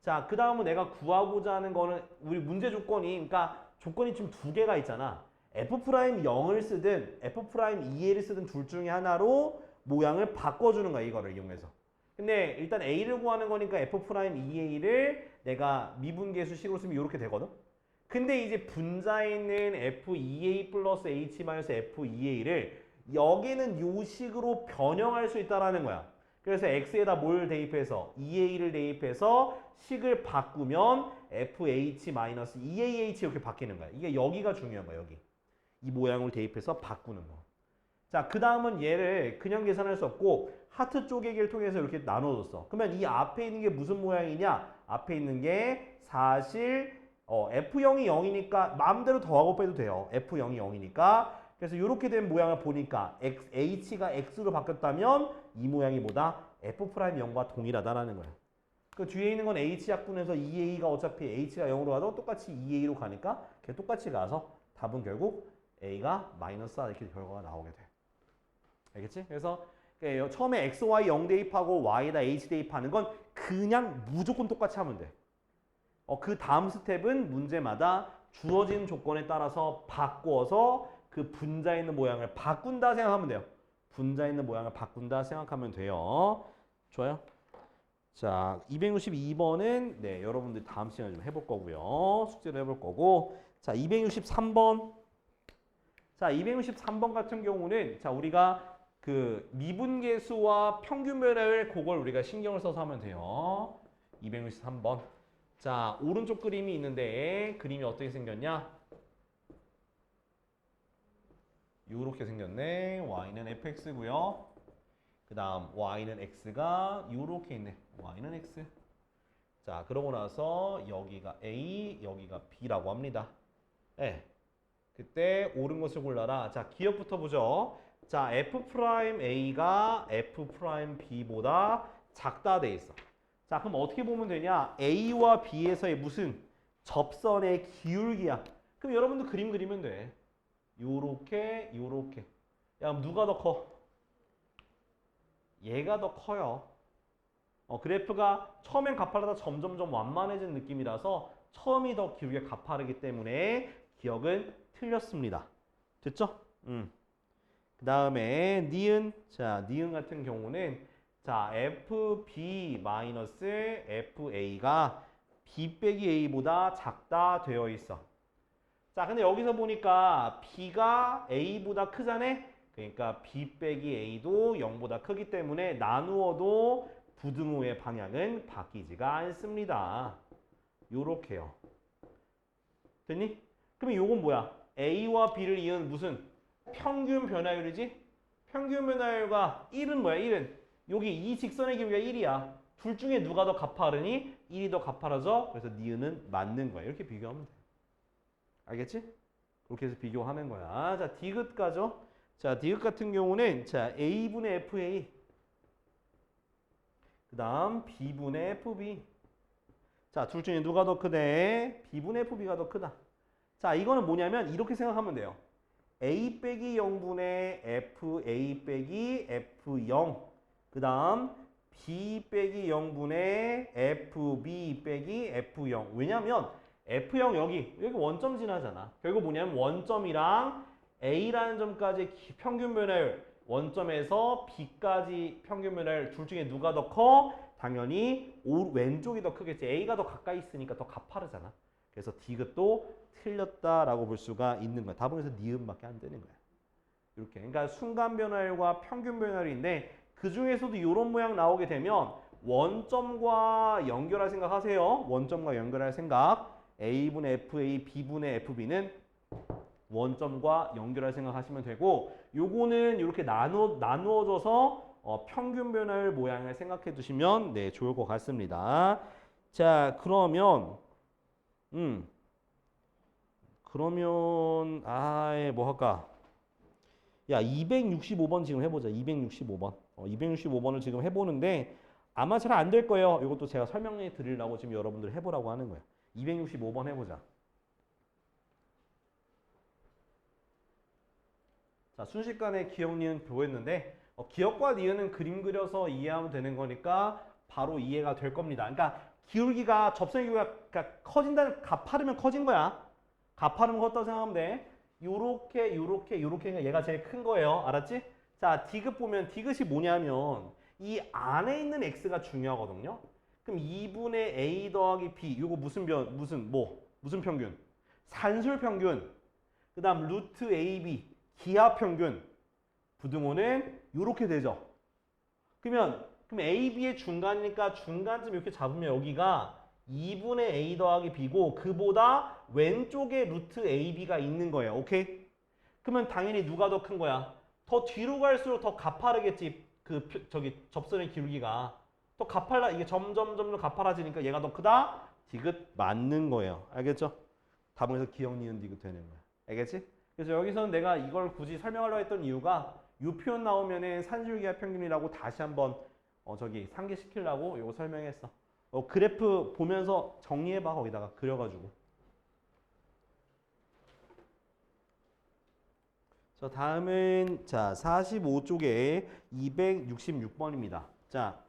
자, 그 다음은 내가 구하고자 하는 거는 우리 문제 조건이 그러니까 조건이 지금 두 개가 있잖아. f'0을 쓰든 f'2a를 쓰든 둘 중에 하나로 모양을 바꿔주는 거야. 이거를 이용해서. 근데 일단 a를 구하는 거니까 f'2a를 내가 미분계수식으로 쓰면 이렇게 되거든. 근데 이제 분자에 있는 f2a 플러스 h 마이너스 f2a를 여기는 요 식으로 변형할 수 있다라는 거야. 그래서 x에다 뭘 대입해서 2a를 대입해서 식을 바꾸면 fh-2ah 이렇게 바뀌는 거야. 이게 여기가 중요한 거야. 여기. 이 모양을 대입해서 바꾸는 거. 자, 그 다음은 얘를 그냥 계산할 수 없고 하트 쪼개기를 통해서 이렇게 나눠줬어. 그러면 이 앞에 있는 게 무슨 모양이냐? 앞에 있는 게 사실 f0이 0이니까 마음대로 더하고 빼도 돼요. f0이 0이니까. 그래서 이렇게 된 모양을 보니까 h가 x로 바뀌었다면 이 모양이 뭐다? f'0과 동일하다라는 거야. 그 뒤에 있는 건 h 약분해서 2a가 어차피 h가 0으로 가도 똑같이 2a로 가니까 그냥 똑같이 가서 답은 결국 a가 마이너스 4 이렇게 결과가 나오게 돼. 알겠지? 그래서 처음에 x, y 0 대입하고 y에다 h 대입하는 건 그냥 무조건 똑같이 하면 돼. 그 다음 스텝은 문제마다 주어진 조건에 따라서 바꿔서 그 분자에 있는 모양을 바꾼다 생각하면 돼요. 분자에 있는 모양을 바꾼다 생각하면 돼요. 좋아요? 자, 262번은 네, 여러분들 다음 시간에 좀 해볼 거고요. 숙제를 해볼 거고. 자, 263번. 자, 263번 같은 경우는 자, 우리가 그 미분계수와 평균변화율 그걸 우리가 신경을 써서 하면 돼요. 263번. 자, 오른쪽 그림이 있는데 그림이 어떻게 생겼냐? 요렇게 생겼네. y는 fx고요. 그 다음 y는 x가 요렇게 있네. y는 x. 자, 그러고 나서 여기가 a, 여기가 b라고 합니다. 네. 그때 옳은 것을 골라라. 자, 기억부터 보죠. 자, f'a가 f'b보다 작다 돼 있어. 자, 그럼 어떻게 보면 되냐? a와 b에서의 무슨 접선의 기울기야. 그럼 여러분도 그림 그리면 돼. 요렇게 요렇게. 야, 그럼 누가 더 커? 얘가 더 커요. 그래프가 처음엔 가파르다 점점점 완만해지는 느낌이라서 처음이 더 기울기가 가파르기 때문에 기억은 틀렸습니다. 됐죠? 그 다음에 니은. 자, 니은 같은 경우는 자, fb-fa가 b 빼기 a보다 작다 되어 있어. 자, 근데 여기서 보니까 b가 a보다 크잖아? 그러니까 b 빼기 a도 0보다 크기 때문에 나누어도 부등호의 방향은 바뀌지가 않습니다. 요렇게요. 됐니? 그러면 요건 뭐야? a와 b를 이은 무슨 평균 변화율이지? 평균 변화율과 1은 뭐야? 1은 여기 이 직선의 기울기가 1이야. 둘 중에 누가 더 가파르니? 1이 더 가파르죠? 그래서 니은은 맞는 거야. 이렇게 비교하면 돼. 알겠지? 그렇게 해서 비교하는 거야. 자, 디귿 가죠? 자, 디귿 같은 경우는 자, a분의 fa. 그 다음 b분의 fb. 자, 둘 중에 누가 더 크대? b분의 fb가 더 크다. 자, 이거는 뭐냐면 이렇게 생각하면 돼요. a 빼기 0분의 fa 빼기 f0 그 다음 b 빼기 0분의 fb 빼기 f0 왜냐면 f0 여기 원점 지나잖아. 결국 뭐냐면 원점이랑 a라는 점까지 평균 변화율 원점에서 b까지 평균 변화율 둘 중에 누가 더 커? 당연히 왼쪽이 더 크겠지. a가 더 가까이 있으니까 더 가파르잖아. 그래서 디귿도 틀렸다라고 볼 수가 있는 거야. 답은 그래서 니은밖에 안 되는 거야. 이렇게. 그러니까 순간 변화율과 평균 변화율인데 그 중에서도 이런 모양 나오게 되면 원점과 연결할 생각 하세요. 원점과 연결할 생각. A분의 FA, B분의 FB는 원점과 연결할 생각 하시면 되고 요거는 이렇게 나누어져서 평균 변화율 모양을 생각해 두시면 네, 좋을 것 같습니다. 자, 그러면 뭐 할까? 야, 265번 지금 해보자. 265번. 265번을 지금 해보는데 아마 잘 안 될 거예요. 이것도 제가 설명해 드리려고 지금 여러분들 해보라고 하는 거예요. 265번 해보자. 자, 순식간에 기억, 니은 보였는데 기억과 니은은 그림 그려서 이해하면 되는 거니까 바로 이해가 될 겁니다. 그러니까 기울기가 접선의 기울기가 커진다는 가파르면 커진 거야. 가파르면 컸다고 생각하면 돼. 요렇게 얘가 제일 큰 거예요. 알았지? 자, 디귿 보면 디귿이 뭐냐면 이 안에 있는 x가 중요하거든요. 그럼 2분의 a 더하기 b 이거 무슨 평균? 산술 평균. 그다음 루트 ab 기하 평균. 부등호는 요렇게 되죠. 그럼 ab의 중간이니까 중간쯤 이렇게 잡으면 여기가 2분의 a 더하기 b고 그보다 왼쪽에 루트 ab가 있는 거예요. 오케이? 그러면 당연히 누가 더 큰 거야? 더 뒤로 갈수록 더 가파르겠지. 접선의 기울기가 더 이게 점점 가파라지니까 얘가 더 크다. 디귿 맞는 거예요. 알겠죠? 답은 그래서 기억 니은 디귿 되는 거야. 알겠지? 그래서 여기서는 내가 이걸 굳이 설명하려고 했던 이유가 이 표현 나오면은 산술기하 평균이라고 다시 한번 상기시키려고 이거 설명했어. 그래프 보면서 정리해봐. 거기다가 그려가지고. 자, 다음은 45쪽에 266번입니다. 자,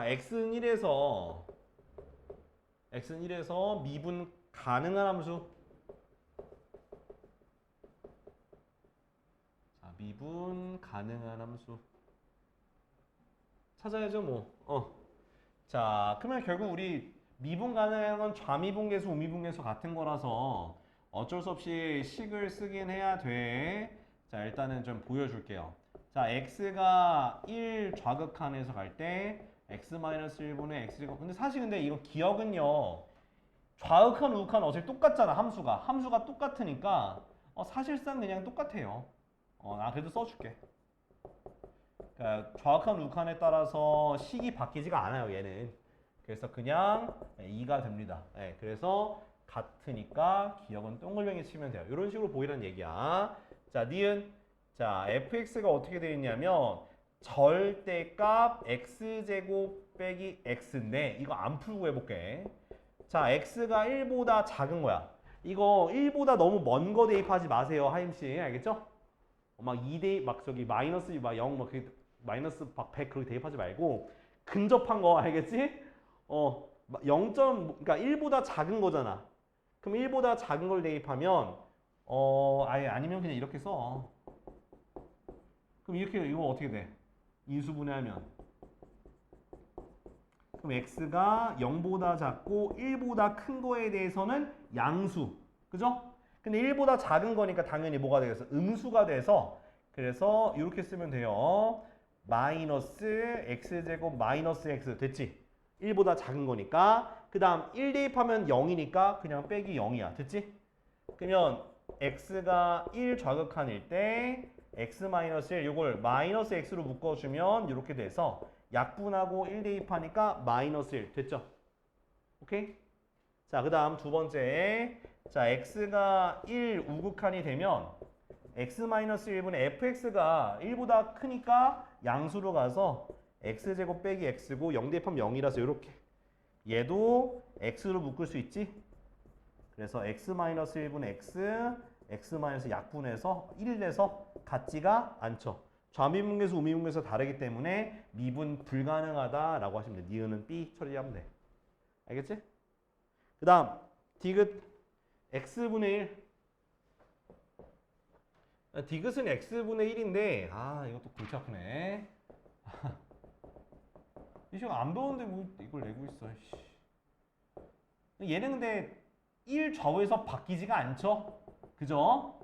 x는 1에서 미분 가능한 함수. 자, 미분 가능한 함수. 찾아야죠, 뭐. 자, 그러면 결국 우리 미분 가능한 건 좌미분계수, 우미분계수 같은 거라서 어쩔 수 없이 식을 쓰긴 해야 돼. 자, 일단은 좀 보여줄게요. 자, x가 1 좌극한에서 갈 때 x-1분의 x제곱. 근데 사실 이거 기억은요. 좌극한, 우극한 어차피 똑같잖아, 함수가 똑같으니까 사실상 그냥 똑같아요. 나 그래도 써줄게. 그러니까 좌극한, 우극한에 따라서 식이 바뀌지가 않아요, 얘는. 그래서 그냥 2가 됩니다. 네, 그래서 같으니까 기억은 동글뱅이 치면 돼요. 이런 식으로 보이라는 얘기야. 자, 니은. 자, fx가 어떻게 되어 있냐면 절대값 x제곱 빼기 x인데 이거 안 풀고 해볼게. 자, x가 1보다 작은 거야. 이거 1보다 너무 먼 거 대입하지 마세요, 하임씨. 알겠죠? 막 2대 마이너스 0 마이너스 100 그렇게 대입하지 말고 근접한 거 알겠지? 그러니까 1보다 작은 거잖아. 그럼 1보다 작은 걸 대입하면 아니면 그냥 이렇게 써. 그럼 이거 어떻게 돼? 인수분해하면 그럼 x가 0보다 작고 1보다 큰 거에 대해서는 양수. 그죠? 근데 1보다 작은 거니까 당연히 뭐가 되겠어? 음수가 돼서 그래서 이렇게 쓰면 돼요. 마이너스 x제곱 마이너스 x 됐지? 1보다 작은 거니까. 그 다음 1 대입하면 0이니까 그냥 빼기 0이야. 됐지? 그러면 x가 1 좌극한일 때 x-1 이걸 마이너스 x로 묶어주면 이렇게 돼서 약분하고 1 대입하니까 마이너스 1 됐죠? 오케이? 자, 그 다음 두 번째. 자, x가 1 우극한이 되면 x-1분의 fx가 1보다 크니까 양수로 가서 x제곱 빼기 x고 0 대입하면 0이라서 이렇게. 얘도 x로 묶을 수 있지? 그래서 x-1분의 x 약분해서 1 내서 같지가 않죠. 좌미분계수, 우미분계수 다르기 때문에 미분 불가능하다라고 하시면 돼. 니은은 B 처리하면 돼. 알겠지? 그 다음 디귿 x분의 1. 디귿은 x분의 1인데 이것도 골치 아프네. 이 시간 안 배웠는데 뭐 이걸 내고 있어. 얘는 근데 1 좌우에서 바뀌지가 않죠? 그죠?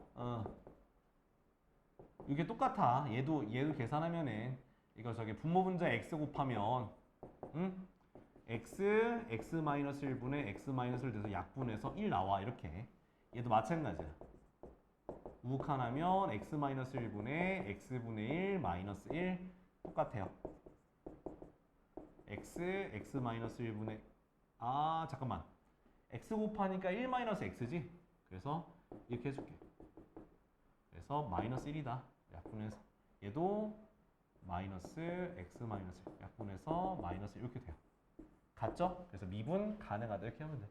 이게 똑같아. 얘도 계산하면은 이거 저기 분모 분자 x 곱하면 x-1분의 x-1을 돼서 약분해서 1 나와. 이렇게. 얘도 마찬가지야. 우극하나면 x-1분의 x분의 1 마이너스 1 똑같아요. x-1분의 잠깐만. x 곱하니까 1 마이너스 x지? 그래서 이렇게 해줄게. 그래서 마이너스 1이다. 약분해서 얘도 마이너스 x 마이너스 약분해서 마이너스 이렇게 돼요. 같죠? 그래서 미분 가능하다 이렇게 하면 돼.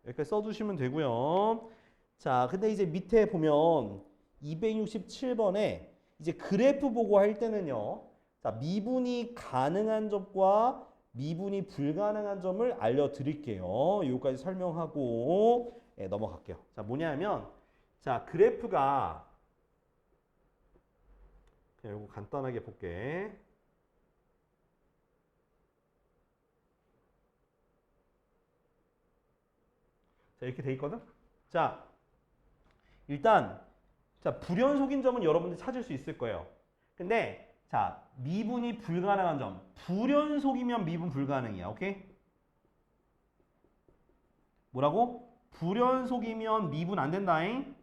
이렇게 써주시면 되고요. 자, 근데 이제 밑에 보면 267번에 이제 그래프 보고 할 때는요. 자, 미분이 가능한 점과 미분이 불가능한 점을 알려드릴게요. 여기까지 설명하고 넘어갈게요. 자, 뭐냐면 자, 그래프가 그냥 이거 간단하게 볼게. 자, 이렇게 돼 있거든. 자, 일단 자, 불연속인 점은 여러분들 찾을 수 있을 거예요. 근데 자, 미분이 불가능한 점. 불연속이면 미분 불가능이야. 오케이? 뭐라고? 불연속이면 미분 안 된다잉.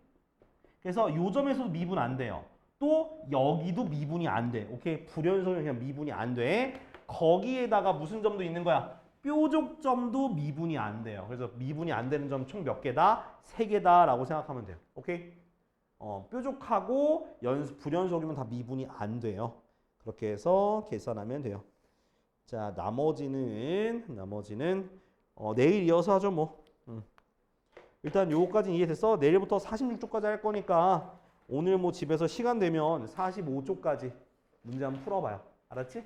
그래서 요 점에서도 미분 안 돼요. 또 여기도 미분이 안 돼. 오케이? 불연속이면 그냥 미분이 안 돼. 거기에다가 무슨 점도 있는 거야? 뾰족점도 미분이 안 돼요. 그래서 미분이 안 되는 점 총 몇 개다? 3개다라고 생각하면 돼요. 오케이? 뾰족하고 불연속이면 다 미분이 안 돼요. 그렇게 해서 계산하면 돼요. 자, 나머지는 내일 이어서 하죠 뭐. 일단 요거까지 이해됐어? 내일부터 46쪽까지 할 거니까 오늘 뭐 집에서 시간 되면 45쪽까지 문제 한번 풀어봐요. 알았지?